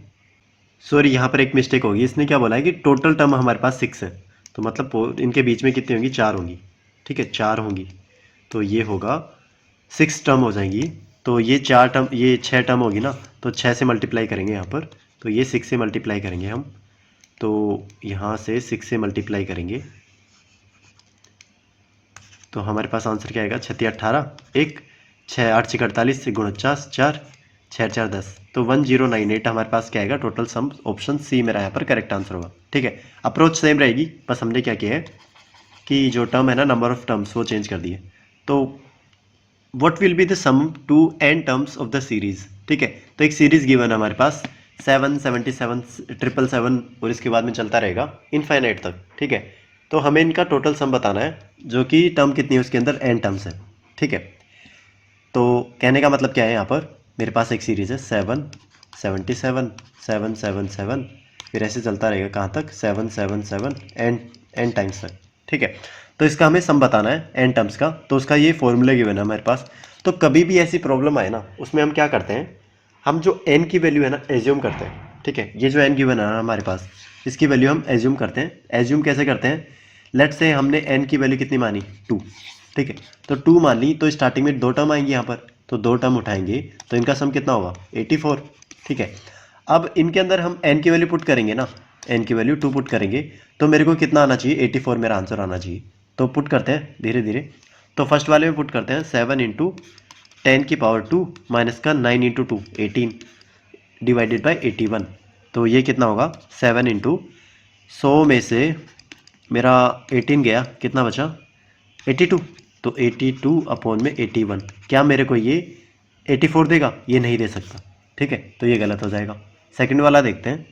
सॉरी यहाँ पर एक मिस्टेक होगी, इसने क्या बोला है कि टोटल टर्म हमारे पास 6 है, तो मतलब इनके बीच में कितनी होंगी, 4 होंगी। ठीक है, 4 होंगी, तो ये होगा 6 टर्म हो जाएंगी, तो ये 4 टर्म, ये 6 टर्म होगी ना, तो 6 से मल्टीप्लाई करेंगे यहाँ पर, तो ये 6 से मल्टीप्लाई करेंगे हम, तो यहाँ से 6 से मल्टीप्लाई करेंगे, तो हमारे पास आंसर क्या आएगा, 6 18 1, 6 8 6 48 से 49 4, 6 4 10, तो 1098 हमारे पास क्या आएगा टोटल सम, ऑप्शन सी मेरा यहाँ पर करेक्ट आंसर होगा। ठीक है, अप्रोच सेम रहेगी, बस हमने क्या किया है कि जो टर्म है ना, नंबर ऑफ टर्म्स वो चेंज कर दिए। तो what will be the sum to n terms of the series. ठीक है, तो एक सीरीज गिवन है हमारे पास 7 77 777 और इसके बाद में चलता रहेगा इनफाइनाइट तक। ठीक है, तो हमें इनका टोटल सम बताना है, जो कि टर्म कितनी है उसके अंदर, एन टर्म्स है। ठीक है, तो कहने का मतलब क्या है, यहाँ पर मेरे पास एक सीरीज है 7 77 777, फिर ऐसे चलता रहेगा कहाँ तक, 777 एन टाइम्स तक। ठीक है, तो इसका हमें सम बताना है एन टर्म्स का, तो उसका ये फॉर्मूला गिवन है हमारे पास। तो कभी भी ऐसी प्रॉब्लम आए ना, उसमें हम क्या करते हैं, हम जो एन की वैल्यू है ना एज्यूम करते हैं। ठीक है, ये जो एन गिवन है ना हमारे पास, इसकी वैल्यू हम एज्यूम करते हैं। एज्यूम कैसे करते हैं, लेट्स से हमने एन की वैल्यू कितनी मानी, 2। ठीक है, तो 2 मान ली, तो स्टार्टिंग में 2 टर्म आएंगे यहाँ पर, तो 2 टर्म उठाएंगे, तो इनका सम कितना होगा, 84। ठीक है, अब इनके अंदर हम एन की वैल्यू पुट करेंगे ना, एन की वैल्यू 2 पुट करेंगे, तो मेरे को कितना आना चाहिए, 84 मेरा आंसर आना चाहिए। तो पुट करते हैं धीरे धीरे, तो फर्स्ट वाले में पुट करते हैं 7 इंटू 10 की पावर 2 माइनस का 9 इंटू 2 18 डिवाइडेड बाई 81, तो ये कितना होगा, 7 इंटू 100 में से मेरा 18 गया, कितना बचा 82, तो 82 अपॉन में 81, क्या मेरे को ये 84 देगा, ये नहीं दे सकता। ठीक है, तो ये गलत हो जाएगा। सेकंड वाला देखते हैं,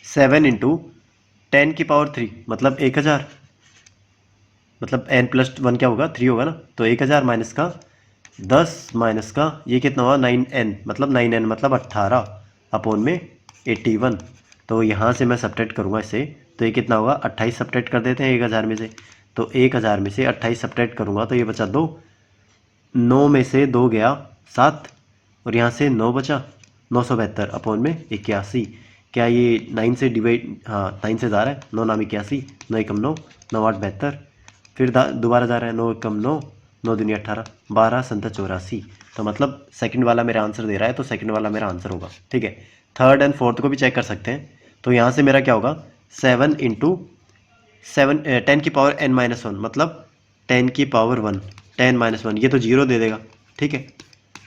7 इंटू 10 की पावर 3 मतलब 1000, मतलब n प्लस 1 क्या होगा, 3 होगा ना, तो 1000 माइनस का 10 माइनस का ये कितना हुआ, 9n मतलब 9n मतलब 18 अपॉन में 81, तो यहाँ से मैं सब्ट्रैक्ट करूँगा इसे, तो ये कितना होगा, 28 सब्ट्रैक्ट कर देते हैं 1000 में से, तो 1000 में से 28 सब्ट्रैक्ट करूँगा तो ये बचा 2, 9 में से 2 गया 7, और यहाँ से 9 बचा, 972 अपॉन में 81, क्या ये 9 से डिवाइड, हाँ 9 से जा रहा है, 9 नाम 81, 9 एकम 9, 9 8 72, फिर दोबारा जा रहा है, 9 एकम 9, 9 दूनी 18, 12 संता 84, तो मतलब सेकंड वाला मेरा आंसर दे रहा है, तो सेकंड वाला मेरा आंसर होगा। ठीक है, थर्ड एंड फोर्थ को भी चेक कर सकते हैं, तो यहाँ से मेरा क्या होगा, 7 इंटू 10 की पावर n माइनस 1 मतलब 10 की पावर 1, 10 माइनस 1, ये तो 0 दे देगा। ठीक है,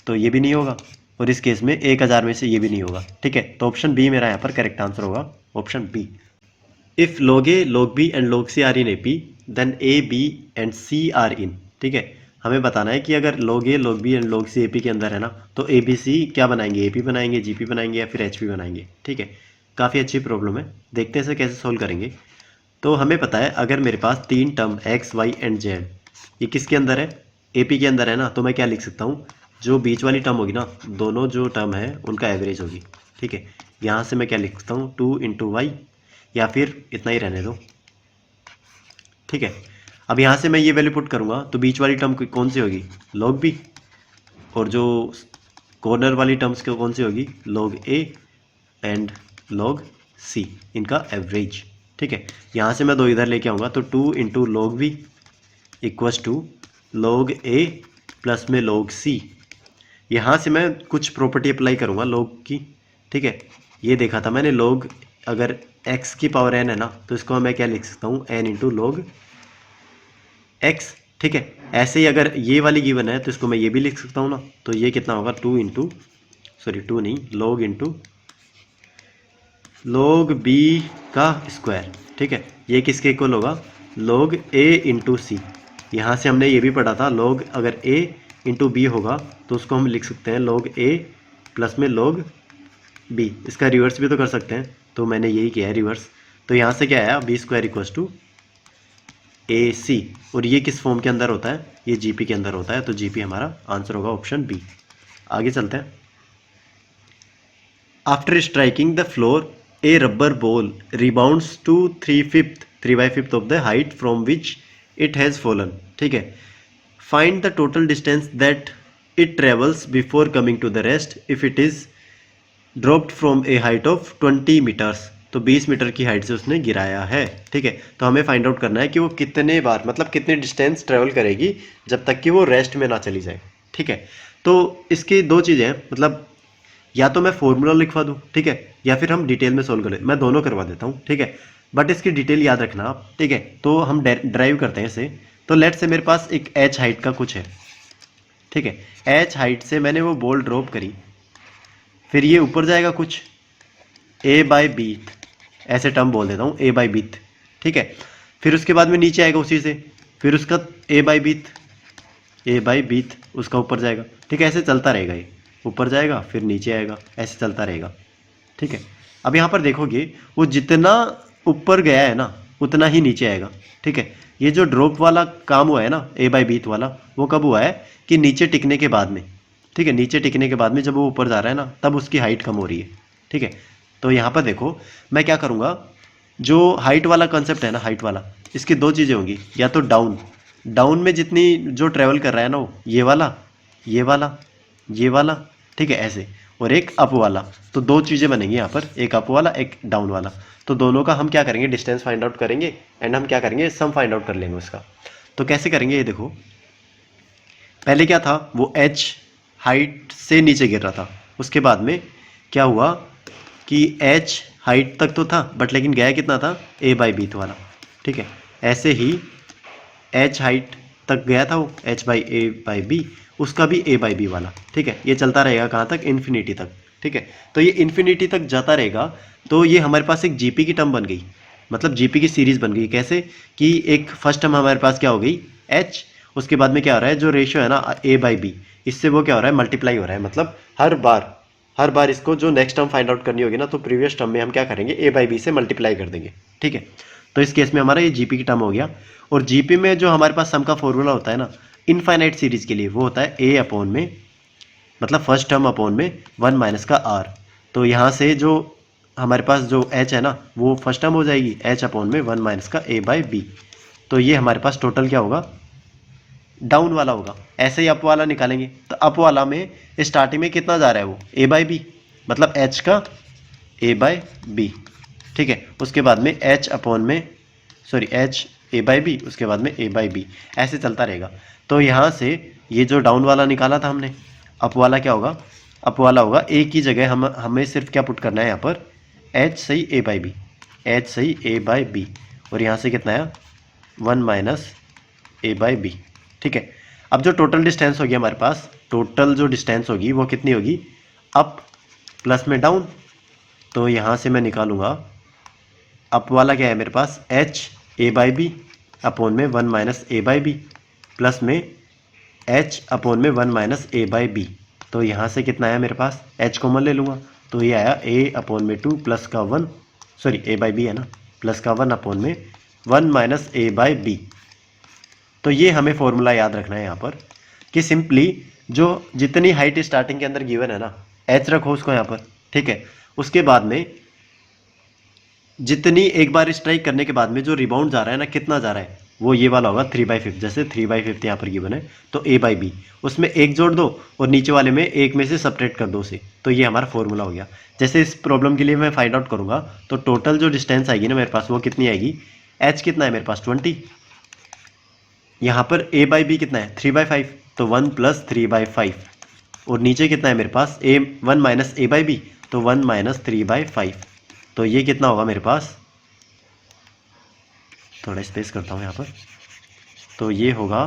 तो ये भी नहीं होगा, और इस केस में 1000 में से ये भी नहीं होगा। ठीक है, तो ऑप्शन बी मेरा यहाँ पर करेक्ट आंसर होगा, option B. If log A, log B and log C are in AP, then A, B and C are in. ठीक है, हमें बताना है कि अगर log A, log B and log C AP के अंदर है ना, तो A B C क्या बनाएंगे, AP बनाएंगे, GP बनाएंगे या फिर HP बनाएंगे। ठीक है, काफ़ी अच्छी प्रॉब्लम है, देखते हैं इसे कैसे सोल्व करेंगे। तो हमें पता है अगर मेरे पास 3 term X, Y and Z, ये किसके अंदर है, AP के अंदर है ना, तो मैं क्या लिख सकता हूँ, जो बीच वाली टर्म होगी ना, दोनों जो टर्म है उनका एवरेज होगी। ठीक है, यहाँ से मैं क्या लिख सकता हूँ, 2 इंटू वाई, या फिर इतना ही रहने दो। ठीक है, अब यहाँ से मैं ये वैल्यू पुट करूँगा तो बीच वाली टर्म कौन सी होगी, log b, और जो कॉर्नर वाली टर्म्स कौन सी होगी, log a and log c, इनका एवरेज। ठीक है, यहाँ से मैं 2 इधर लेके आऊँगा तो 2 into log b equals to log a plus में log c। यहाँ से मैं कुछ प्रॉपर्टी अप्लाई करूँगा log की। ठीक है, ये देखा था मैंने, log अगर x की पावर n है ना तो इसको मैं क्या लिख सकता हूँ, n इंटू log x। ठीक है, ऐसे ही अगर ये वाली गिवन है तो इसको मैं ये भी लिख सकता हूँ ना, तो ये कितना होगा, 2 इंटू टू नहीं, log इंटू log b का स्क्वायर। ठीक है, ये किसके इक्वल होगा, log a इंटू सी। यहाँ से हमने ये भी पढ़ा था, log अगर a इंटू बी होगा तो उसको हम लिख सकते हैं log a प्लस में log b। इसका रिवर्स भी तो कर सकते हैं, तो मैंने यही किया है रिवर्स। तो यहाँ से क्या आया, बी स्क्वायर इक्वल्स टू ए सी, और ये किस फॉर्म के अंदर होता है, ये जीपी के अंदर होता है, तो जीपी हमारा आंसर होगा ऑप्शन बी। आगे चलते हैं। After striking the floor a rubber ball rebounds to 3/5 of the height from which it has fallen. ठीक है, find the total distance that it travels before coming to the rest if it is dropped from a height of 20 metres. तो 20 metre की height से उसने गिराया है। ठीक है, तो हमें फाइंड आउट करना है कि वो कितने बार, मतलब कितने डिस्टेंस ट्रेवल करेगी जब तक कि वो रेस्ट में ना चली जाए। ठीक है, तो इसकी 2 चीज़ें हैं, मतलब या तो मैं फॉर्मूला लिखवा दूँ, ठीक है, या फिर हम डिटेल में सोल्व कर ले, मैं दोनों करवा देता हूँ। ठीक है, बट इसकी डिटेल याद रखना आप। ठीक है, तो हम ड्राइव करते हैं इसे। तो लेट से मेरे पास एक h हाइट का कुछ है। ठीक है, h हाइट से मैंने वो बॉल ड्रॉप करी, फिर ये ऊपर जाएगा कुछ a/b, ऐसे टर्म बोल देता हूँ, a/b। ठीक है, फिर उसके बाद में नीचे आएगा उसी से, फिर उसका a/b उसका ऊपर जाएगा। ठीक है, ऐसे चलता रहेगा, ये ऊपर जाएगा फिर नीचे आएगा, ऐसे चलता रहेगा। ठीक है, अब यहाँ पर देखोगे वो जितना ऊपर गया है ना उतना ही नीचे आएगा। ठीक है, ये जो ड्रॉप वाला काम हुआ है ना a/b वाला, वो कब हुआ है कि नीचे टिकने के बाद में। ठीक है, नीचे टिकने के बाद में जब वो ऊपर जा रहा है ना तब उसकी हाइट कम हो रही है। ठीक है, तो यहाँ पर देखो मैं क्या करूँगा, जो हाइट वाला कंसेप्ट है ना, हाइट वाला, इसकी 2 चीज़ें होंगी, या तो डाउन में जितनी जो ट्रेवल कर रहा है ना वो ये वाला, ये वाला, ये वाला। ठीक है, ऐसे, और एक अप वाला। तो 2 चीज़ें बनेंगी यहाँ पर, एक अप वाला एक डाउन वाला। तो दोनों का हम क्या करेंगे, डिस्टेंस फाइंड आउट करेंगे एंड हम क्या करेंगे, सम फाइंड आउट कर लेंगे उसका। तो कैसे करेंगे, ये देखो, पहले क्या था, वो h हाइट से नीचे गिर रहा था, उसके बाद में क्या हुआ कि h हाइट तक तो था बट लेकिन गया कितना था, a/b वाला। ठीक है, ऐसे ही h हाइट तक गया था वो, h/a/b, उसका भी a/b वाला। ठीक है, ये चलता रहेगा कहाँ तक, इन्फिनिटी तक। ठीक है, तो ये इन्फिनिटी तक जाता रहेगा। तो ये हमारे पास एक जीपी की टर्म बन गई, मतलब जीपी की सीरीज बन गई। कैसे कि एक फर्स्ट टर्म हमारे पास क्या हो गई, h, उसके बाद में क्या हो रहा है, जो रेशियो है ना a/b, इससे वो क्या हो रहा है, मल्टीप्लाई हो रहा है। मतलब हर बार इसको जो नेक्स्ट टर्म फाइंड आउट करनी होगी ना, तो प्रीवियस टर्म में हम क्या करेंगे, a/b से मल्टीप्लाई कर देंगे। ठीक है, तो इस केस में हमारा ये जीपी की टर्म हो गया। और जीपी में जो हमारे पास सम का फॉर्मूला होता है ना इनफाइनाइट सीरीज के लिए, वो होता है a अपॉन में, मतलब फर्स्ट टर्म अपॉन में 1 माइनस का r। तो यहाँ से जो हमारे पास जो h है ना वो फर्स्ट टर्म हो जाएगी, h अपॉन में 1 माइनस का a/b। तो ये हमारे पास टोटल क्या होगा, डाउन वाला होगा। ऐसे ही अप वाला निकालेंगे, तो अप वाला में स्टार्टिंग में कितना जा रहा है वो, a/b, मतलब h का a/b। ठीक है, उसके बाद में h अपॉन में h a/b, उसके बाद में a/b, ऐसे चलता रहेगा। तो यहाँ से ये जो डाउन वाला निकाला था हमने, अप वाला क्या होगा, अप वाला होगा a की जगह हमें सिर्फ क्या पुट करना है यहाँ पर, h सही a/b, h सही a/b, और यहाँ से कितना है 1 माइनस a/b। ठीक है, अब जो टोटल डिस्टेंस होगी हमारे पास, टोटल जो डिस्टेंस होगी वो कितनी होगी, अप प्लस में डाउन। तो यहाँ से मैं निकालूंगा, अप वाला क्या है मेरे पास, h a/b अपॉन में 1 माइनस a/b, प्लस में h अपॉन में 1 माइनस a/b। तो यहाँ से कितना आया मेरे पास, h कॉमन ले लूँगा, तो ये आया a अपॉन में 2 प्लस का 1, सॉरी a/b है ना, प्लस का 1 अपॉन में 1 माइनस a/b। तो ये हमें फॉर्मूला याद रखना है यहाँ पर कि सिंपली जो जितनी हाइट स्टार्टिंग के अंदर गिवन है ना, h रखो उसको यहाँ पर। ठीक है, उसके बाद में जितनी एक बार स्ट्राइक करने के बाद में जो रिबाउंड जा रहा है ना, कितना जा रहा है, वो ये वाला होगा 3/5, जैसे 3/5 यहाँ पर गिवन है तो a/b, उसमें एक जोड़ दो और नीचे वाले में एक में से सब्ट्रैक्ट कर दो उसे, तो ये हमारा फॉर्मूला हो गया। जैसे इस प्रॉब्लम के लिए मैं फाइंड आउट करूँगा तो टोटल जो डिस्टेंस आएगी ना मेरे पास वो कितनी आएगी, h कितना है मेरे पास 20, यहाँ पर a/b कितना है 3/5, तो 1 + 3/5, और नीचे कितना है मेरे पास a 1 - a/b, तो 1 - 3/5, तो ये कितना होगा मेरे पास, थोड़ा स्पेस करता हूँ यहाँ पर, तो ये होगा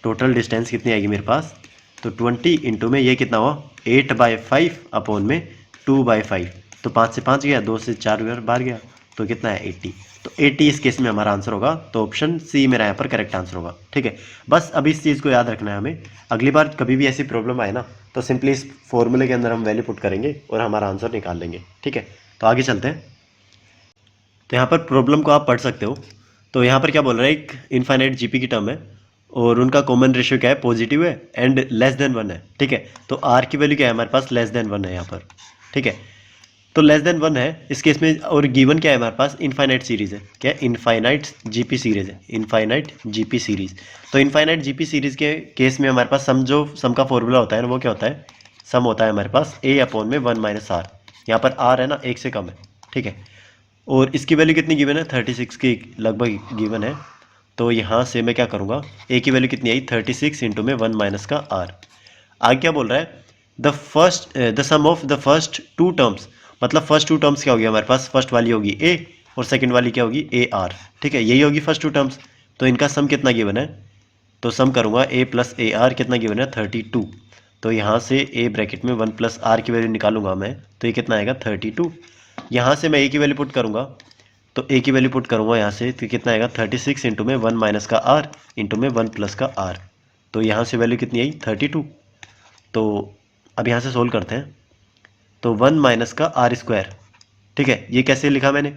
टोटल डिस्टेंस कितनी आएगी मेरे पास, तो 20 इंटू में ये कितना हुआ 8/5 अपॉन में 2/5, तो 5 से 5 गया, 2 से 4 बार गया, तो कितना है 80, तो 80 इस केस में हमारा आंसर होगा, तो ऑप्शन सी मेरा यहाँ पर करेक्ट आंसर होगा। ठीक है, बस अभी इस चीज़ को याद रखना है हमें, अगली बार कभी भी ऐसी प्रॉब्लम आए ना तो सिंपली इस फॉर्मूले के अंदर हम वैल्यू पुट करेंगे और हमारा आंसर निकाल लेंगे। ठीक है, तो आगे चलते हैं। तो यहाँ पर प्रॉब्लम को आप पढ़ सकते हो। तो यहाँ पर क्या बोल रहा है, एक इनफाइनाइट जीपी की टर्म है और उनका कॉमन रेशियो क्या है, पॉजिटिव है एंड लेस देन 1 है। ठीक है, तो आर की वैल्यू क्या है हमारे पास, लेस देन 1 है यहाँ पर। ठीक है, तो लेस देन 1 है इस केस में, और गिवन क्या है हमारे पास, इनफाइनाइट सीरीज है, क्या इनफाइनाइट जीपी सीरीज है, इनफाइनाइट जीपी सीरीज। तो इनफाइनाइट जीपी सीरीज के केस में हमारे पास सम का फॉर्मूला होता है ना, वो क्या होता है, सम होता है हमारे पास a अपॉन में 1 - r, यहाँ पर r है ना 1 से कम है। ठीक है, और इसकी वैल्यू कितनी गिवन है, 36 की लगभग गिवन है। तो यहाँ से मैं क्या करूँगा, a की वैल्यू कितनी आई 36 इंटू में 1 - का r। आगे क्या बोल रहा है, the sum of the first two terms, मतलब फर्स्ट टू टर्म्स क्या होगी हमारे पास, फर्स्ट वाली होगी a और सेकंड वाली क्या होगी AR। ठीक है, यही होगी फर्स्ट टू टर्म्स, तो इनका सम कितना गिवन है, तो सम करूँगा a + AR कितना गिवन है 32, तो यहाँ से a ब्रैकेट में 1 + r की वैल्यू निकालूंगा मैं, तो ये कितना आएगा 32। यहाँ से मैं a की वैल्यू पुट करूँगा, तो a की वैल्यू पुट करूँगा यहाँ से, तो कितना आएगा 36 इंटू में 1 - का r इंटू में 1 + का r, तो यहाँ से वैल्यू कितनी आई 32। तो अब यहाँ से सोल्व करते हैं, तो 1 - का r²। ठीक है, ये कैसे लिखा मैंने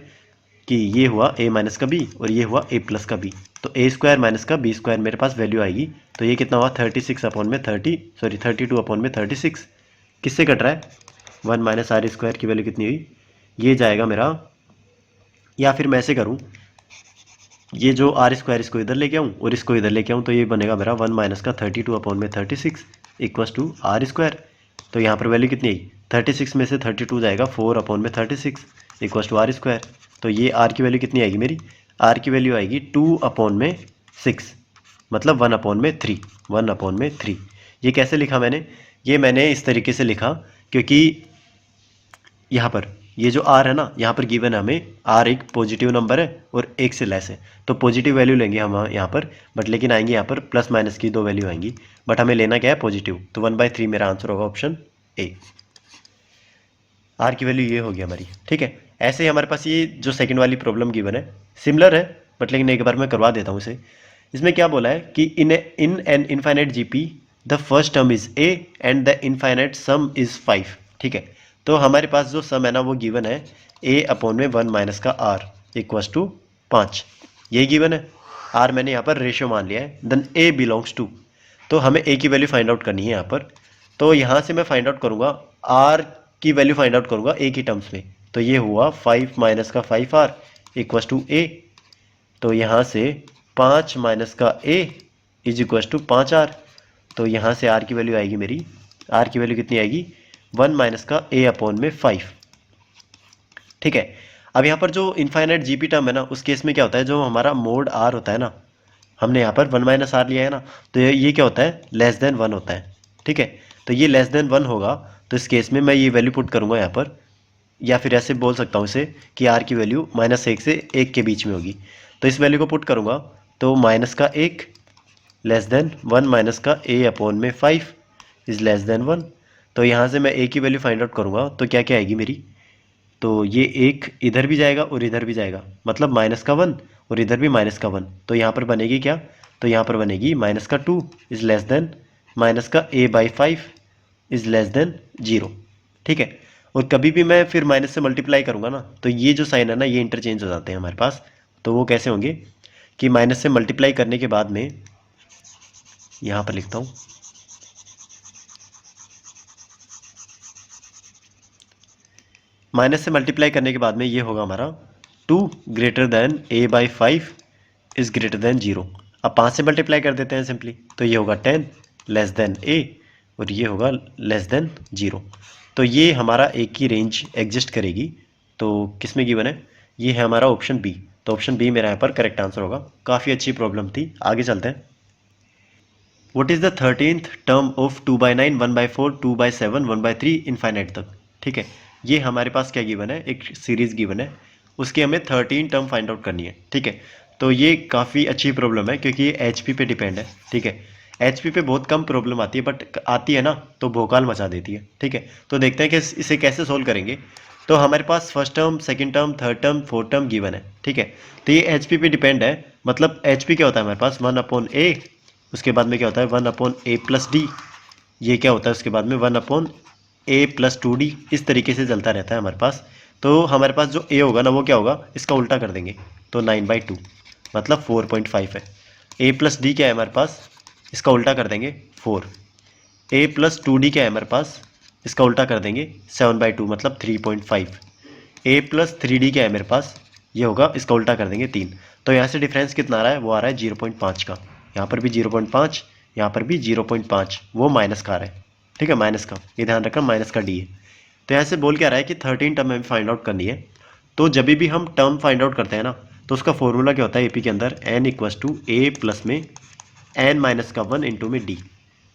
कि ये हुआ a - का b और ये हुआ a + का b, तो a² - का b² मेरे पास वैल्यू आएगी, तो ये कितना हुआ 36 अपॉन में 32 अपॉन में 36, किससे कट रहा है 1 - r² की वैल्यू कितनी हुई, ये जाएगा मेरा, या फिर मैं ऐसे करूँ, ये जो r² इसको इधर लेके आऊँ और इसको इधर लेके आऊँ, तो ये बनेगा मेरा 1 - का 32 अपॉन में 36 इक्वस टू r²। तो यहाँ पर वैल्यू कितनी आई 36 में से 32 जाएगा 4 अपॉन में 36 इक्वस टू r²। तो ये r की वैल्यू कितनी आएगी मेरी, r की वैल्यू आएगी 2 अपॉन में 6, मतलब 1 अपॉन में 3, 1 अपॉन में 3। ये कैसे लिखा मैंने, ये मैंने इस तरीके से लिखा क्योंकि यहाँ पर ये जो r है ना, यहाँ पर गिवन है हमें r एक पॉजिटिव नंबर है और 1 से लेस है, तो पॉजिटिव वैल्यू लेंगे हम यहाँ पर, बट लेकिन आएंगे यहाँ पर प्लस माइनस की 2 वैल्यू आएंगी, बट हमें लेना क्या है पॉजिटिव, तो 1/3 मेरा आंसर होगा ऑप्शन ए, r की वैल्यू ये होगी हमारी। ठीक है, ऐसे ही हमारे पास ये जो सेकंड वाली प्रॉब्लम गिवन है सिमिलर है, बट लेकिन एक बार मैं करवा देता हूँ इसे। इसमें क्या बोला है कि in an infinite GP the first term is a and the infinite some is 5। ठीक है, तो हमारे पास जो सम है ना वो गिवन है a अपॉन में 1 - का r इक्वस टू 5, यही गिवन है, r मैंने यहाँ पर रेशियो मान लिया है, देन a बिलोंग्स टू, तो हमें a की वैल्यू फाइंड आउट करनी है यहाँ पर। तो यहाँ से मैं फाइंड आउट करूँगा r की वैल्यू फाइंड आउट करूँगा a की टर्म्स में, तो ये हुआ 5 - का 5r इक्वस टू a, तो यहाँ से 5 - का a is equals to 5r, तो यहाँ से r की वैल्यू आएगी मेरी, r की वैल्यू कितनी आएगी 1 - का a अपॉन में 5। ठीक है, अब यहाँ पर जो इनफाइनाइट जीपी टर्म है ना उस केस में क्या होता है, जो हमारा मोड r होता है ना, हमने यहाँ पर 1 - r लिया है ना, तो ये क्या होता है लेस देन 1 होता है। ठीक है, तो ये लेस देन 1 होगा, तो इस केस में मैं ये वैल्यू पुट करूँगा यहाँ पर, या फिर ऐसे बोल सकता हूँ इसे कि r की वैल्यू -1 से 1 के बीच में होगी, तो इस वैल्यू को पुट करूँगा, तो -1 लेस देन 1 - का a अपॉन में 5 इज लेस देन 1, तो यहाँ से मैं a की वैल्यू फाइंड आउट करूँगा, तो क्या क्या आएगी मेरी, तो ये 1 इधर भी जाएगा और इधर भी जाएगा, मतलब -1 और इधर भी -1, तो यहाँ पर बनेगी क्या, तो यहाँ पर बनेगी -2 इज लेस देन का a/5 इज लेस देन 0। ठीक है, और कभी भी मैं फिर माइनस से मल्टीप्लाई करूँगा ना, तो ये जो साइन है ना ये इंटरचेंज हो जाते हैं हमारे पास, तो वो कैसे होंगे कि माइनस से मल्टीप्लाई करने के बाद में, यहाँ पर लिखता हूँ, माइनस से मल्टीप्लाई करने के बाद में ये होगा हमारा 2 greater than a/5 is greater than 0। अब 5 से मल्टीप्लाई कर देते हैं सिंपली, तो ये होगा 10 लेस देन a और ये होगा लेस देन 0। तो ये हमारा a की रेंज एग्जिस्ट करेगी। तो किस में गिवन है? ये है हमारा ऑप्शन बी। तो ऑप्शन बी मेरा यहाँ पर करेक्ट आंसर होगा। काफ़ी अच्छी प्रॉब्लम थी। आगे चलते हैं। What is the 13th term of 2/9, 1/4, 2/7, 1/3 infinite तक? ठीक है, ये हमारे पास क्या गिवन है? एक सीरीज गिवन है, उसकी हमें 13 टर्म फाइंड आउट करनी है। ठीक है, तो ये काफ़ी अच्छी प्रॉब्लम है क्योंकि ये एचपी पे डिपेंड है। ठीक है, एचपी पे बहुत कम प्रॉब्लम आती है, बट आती है ना तो भोकाल मचा देती है। ठीक है, तो देखते हैं कि इसे कैसे सोल्व करेंगे। तो हमारे पास first term, second term, third term, fourth term given है। ठीक है, तो ये एचपी पे डिपेंड है। मतलब एचपी क्या होता है हमारे पास? 1/a, उसके बाद में क्या होता है 1/a प्लस डी। ये क्या होता है उसके बाद में 1/a प्लस 2d। इस तरीके से चलता रहता है हमारे पास। तो हमारे पास जो a होगा ना वो क्या होगा? इसका उल्टा कर देंगे, तो 9/2 मतलब 4.5 है। a प्लस डी क्या है हमारे पास? इसका उल्टा कर देंगे 4। a प्लस 2d क्या है हमारे पास? इसका उल्टा कर देंगे 7/2 मतलब 3.5। a प्लस 3d क्या है मेरे पास? ये होगा, इसका उल्टा कर देंगे 3। तो यहाँ से डिफरेंस कितना आ रहा है? वो आ रहा है 0.5 का। यहाँ पर भी 0.5, यहाँ पर भी 0.5, वो माइनस का आ रहा है। ठीक है, माइनस का, ये ध्यान रखना माइनस का डी है। तो यहाँ से बोल के आ रहा है कि 13 टर्म हमें फाइंड आउट करनी है। तो जब भी हम टर्म फाइंड आउट करते हैं ना तो उसका फॉर्मूला क्या होता है एपी के अंदर? n equals to a plus में n माइनस का 1 इंटू में डी।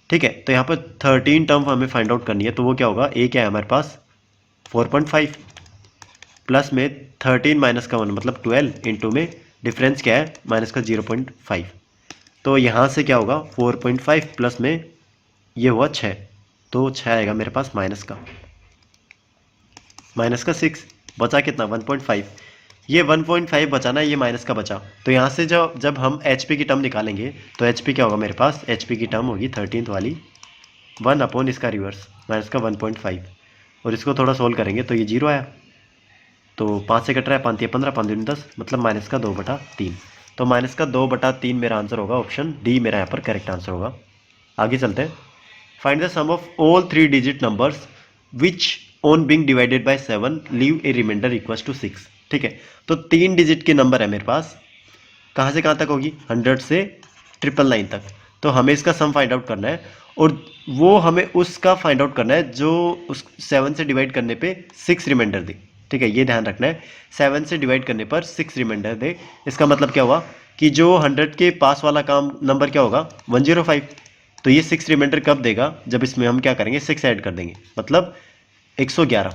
ठीक है, तो यहाँ पर 13 टर्म हमें फाइंड आउट करनी है। तो वो क्या होगा? ए क्या है हमारे पास? 4.5 प्लस में 13 माइनस का 1 मतलब 12 इंटू में डिफरेंस क्या है? माइनस का 0.5। तो यहाँ से क्या होगा? 4.5 प्लस में ये हुआ 6, तो 6 आएगा मेरे पास माइनस का 6। बचा कितना? 1.5। ये 1.5 बचाना, ये माइनस का बचा। तो यहाँ से जब हम एच पी की टर्म निकालेंगे तो एच पी क्या होगा मेरे पास? एच पी की टर्म होगी 13th वाली 1 अपॉन इसका रिवर्स माइनस का 1.5, और इसको थोड़ा सोल्व करेंगे तो ये 0 आया। तो 5 से कट रहा है, 5 या 15, 5 दूनी 10 मतलब माइनस का 2/3। तो माइनस का 2/3 मेरा आंसर होगा। ऑप्शन डी मेरा यहाँ पर करेक्ट आंसर होगा। आगे चलते हैं। Find the sum of all 3 digit numbers which on being divided by 7 leave a remainder equals to 6। ठीक है, तो 3 डिजिट के नंबर है मेरे पास। कहाँ से कहाँ तक होगी? 100 से 999 तक। तो हमें इसका सम फाइंड आउट करना है, और वो हमें उसका फाइंड आउट करना है जो उस 7 से डिवाइड करने पे 6 रिमाइंडर दे। ठीक है, ये ध्यान रखना है, 7 से डिवाइड करने पर 6 रिमाइंडर दे। इसका मतलब क्या हुआ कि जो 100 के पास वाला काम नंबर क्या होगा? 105। तो ये 6 रिमाइंडर कब देगा? जब इसमें हम क्या करेंगे? 6 ऐड कर देंगे, मतलब 111।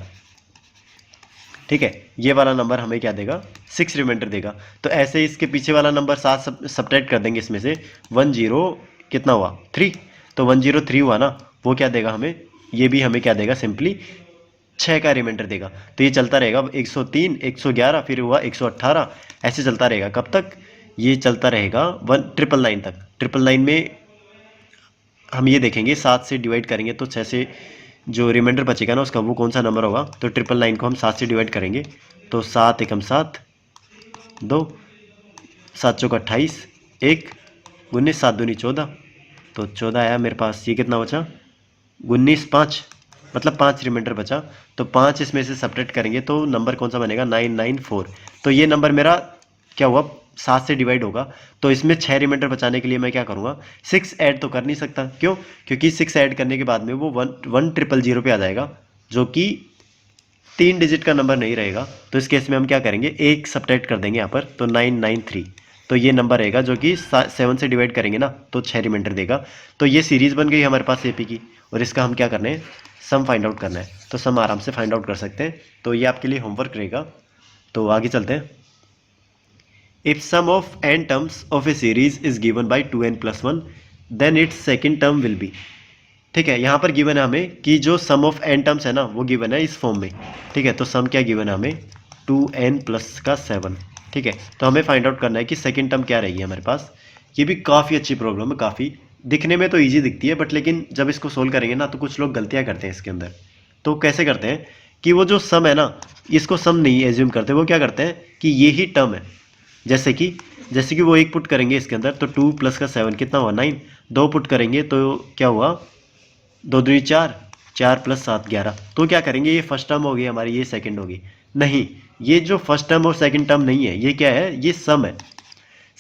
ठीक है, ये वाला नंबर हमें क्या देगा? 6 रिमाइंडर देगा। तो ऐसे ही इसके पीछे वाला नंबर 7 सब्ट्रैक्ट कर देंगे इसमें से। 10 कितना हुआ? 3। तो 103 हुआ ना, वो क्या देगा हमें? ये भी हमें क्या देगा? सिंपली 6 का रिमाइंडर देगा। तो ये चलता रहेगा 103, 111, फिर हुआ 118, ऐसे चलता रहेगा। कब तक? ये चलता रहेगा 999 तक। 999 में हम ये देखेंगे 7 से डिवाइड करेंगे तो 6 से जो रिमाइंडर बचेगा ना उसका वो कौन सा नंबर होगा? तो 999 को हम 7 से डिवाइड करेंगे तो 7 एकम 7, 2, 7 चौका 28, 1, 19, 7 दूनी 14, तो 14 आया मेरे पास। ये कितना बचा? 19, 5 मतलब 5 रिमाइंडर बचा। तो 5 इसमें से सब्ट्रैक्ट करेंगे तो नंबर कौन सा बनेगा? 994। तो ये नंबर मेरा क्या हुआ? 7 से डिवाइड होगा। तो इसमें 6 रिमाइंडर बचाने के लिए मैं क्या करूँगा? 6 ऐड तो कर नहीं सकता। क्यों? क्योंकि 6 ऐड करने के बाद में वो 1000 पे आ जाएगा, जो कि 3 डिजिट का नंबर नहीं रहेगा। तो इस केस में हम क्या करेंगे? एक सब्ट्रैक्ट कर देंगे यहाँ पर, तो 993। तो ये नंबर रहेगा जो कि 7 से डिवाइड करेंगे ना तो 6 रिमाइंडर देगा। तो ये सीरीज़ बन गई हमारे पास एपी की, और इसका हम क्या करना है? सम फाइंड आउट करना है। तो सम आराम से फाइंड आउट कर सकते हैं। तो ये आपके लिए होमवर्क रहेगा। तो आगे चलते हैं। If sum of n terms of a series is given by 2n+1 then its second term will be. ठीक है, यहाँ पर गिवन है हमें कि जो सम ऑफ n टर्म्स है ना वो गिवन है इस फॉर्म में। ठीक है, तो सम क्या गिवन है हमें? 2n+7। ठीक है, तो हमें फाइंड आउट करना है कि सेकेंड टर्म क्या रहेगी हमारे पास। ये भी काफ़ी अच्छी प्रॉब्लम है, काफ़ी दिखने में तो ईजी दिखती है, बट लेकिन जब इसको सोल्व करेंगे ना तो कुछ लोग गलतियाँ करते हैं इसके अंदर। तो कैसे करते हैं कि वो जो सम है ना इसको सम नहीं एज्यूम करते, वो क्या करते हैं कि ये ही टर्म है। जैसे कि वो एक पुट करेंगे इसके अंदर तो 2 + 7 कितना हुआ? 9। 2 पुट करेंगे तो क्या हुआ? 2 दूनी 4, 4 + 7 11। तो क्या करेंगे? ये फर्स्ट टर्म होगी हमारी, ये सेकंड होगी। नहीं, ये जो फर्स्ट टर्म और सेकंड टर्म नहीं है, ये क्या है? ये सम है।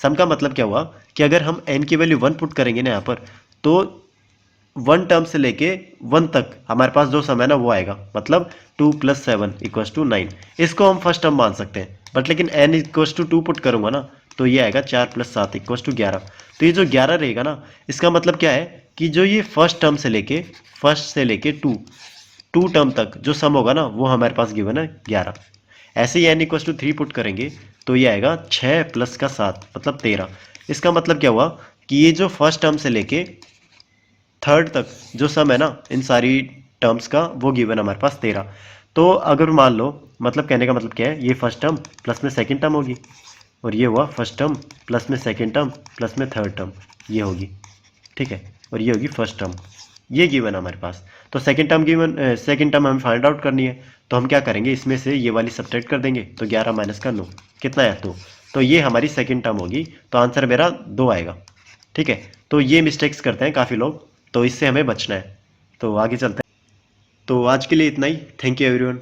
सम का मतलब क्या हुआ कि अगर हम n की वैल्यू 1 पुट करेंगे ना यहाँ पर, तो 1 टर्म से लेके 1 तक हमारे पास जो सम है ना वो आएगा, मतलब 2 + 7 = 9। इसको हम फर्स्ट टर्म मान सकते हैं, बट लेकिन n = 2 पुट करूंगा ना तो ये आएगा 4 + 7 = 11। तो ये जो 11 रहेगा ना, इसका मतलब क्या है कि जो ये फर्स्ट टर्म से लेके 2 टर्म तक जो सम होगा ना वो हमारे पास गिवन है 11। ऐसे ही n = 3 पुट करेंगे तो ये आएगा 6 + का 7 मतलब 13। इसका मतलब क्या हुआ कि ये जो फर्स्ट टर्म से लेके थर्ड तक जो सम है ना इन सारी टर्म्स का वो गिवन हमारे पास 13। तो अगर मान लो, मतलब कहने का मतलब क्या है, ये फर्स्ट टर्म प्लस में सेकंड टर्म होगी, और ये हुआ फर्स्ट टर्म प्लस में सेकंड टर्म प्लस में थर्ड टर्म, ये होगी, ठीक है, और ये होगी फर्स्ट टर्म, ये गिवन हमारे पास। तो second term given, second term हमें फाइंड आउट करनी है, तो हम क्या करेंगे, इसमें से ये वाली सब्ट्रैक्ट कर देंगे, तो 11 माइनस का 9 कितना है 2। तो ये हमारी सेकंड टर्म होगी, तो आंसर मेरा 2 आएगा, ठीक है। तो ये मिस्टेक्स करते हैं काफ़ी लोग, तो इससे हमें बचना है। तो आगे चलते हैं। तो आज के लिए इतना ही। Thank you everyone.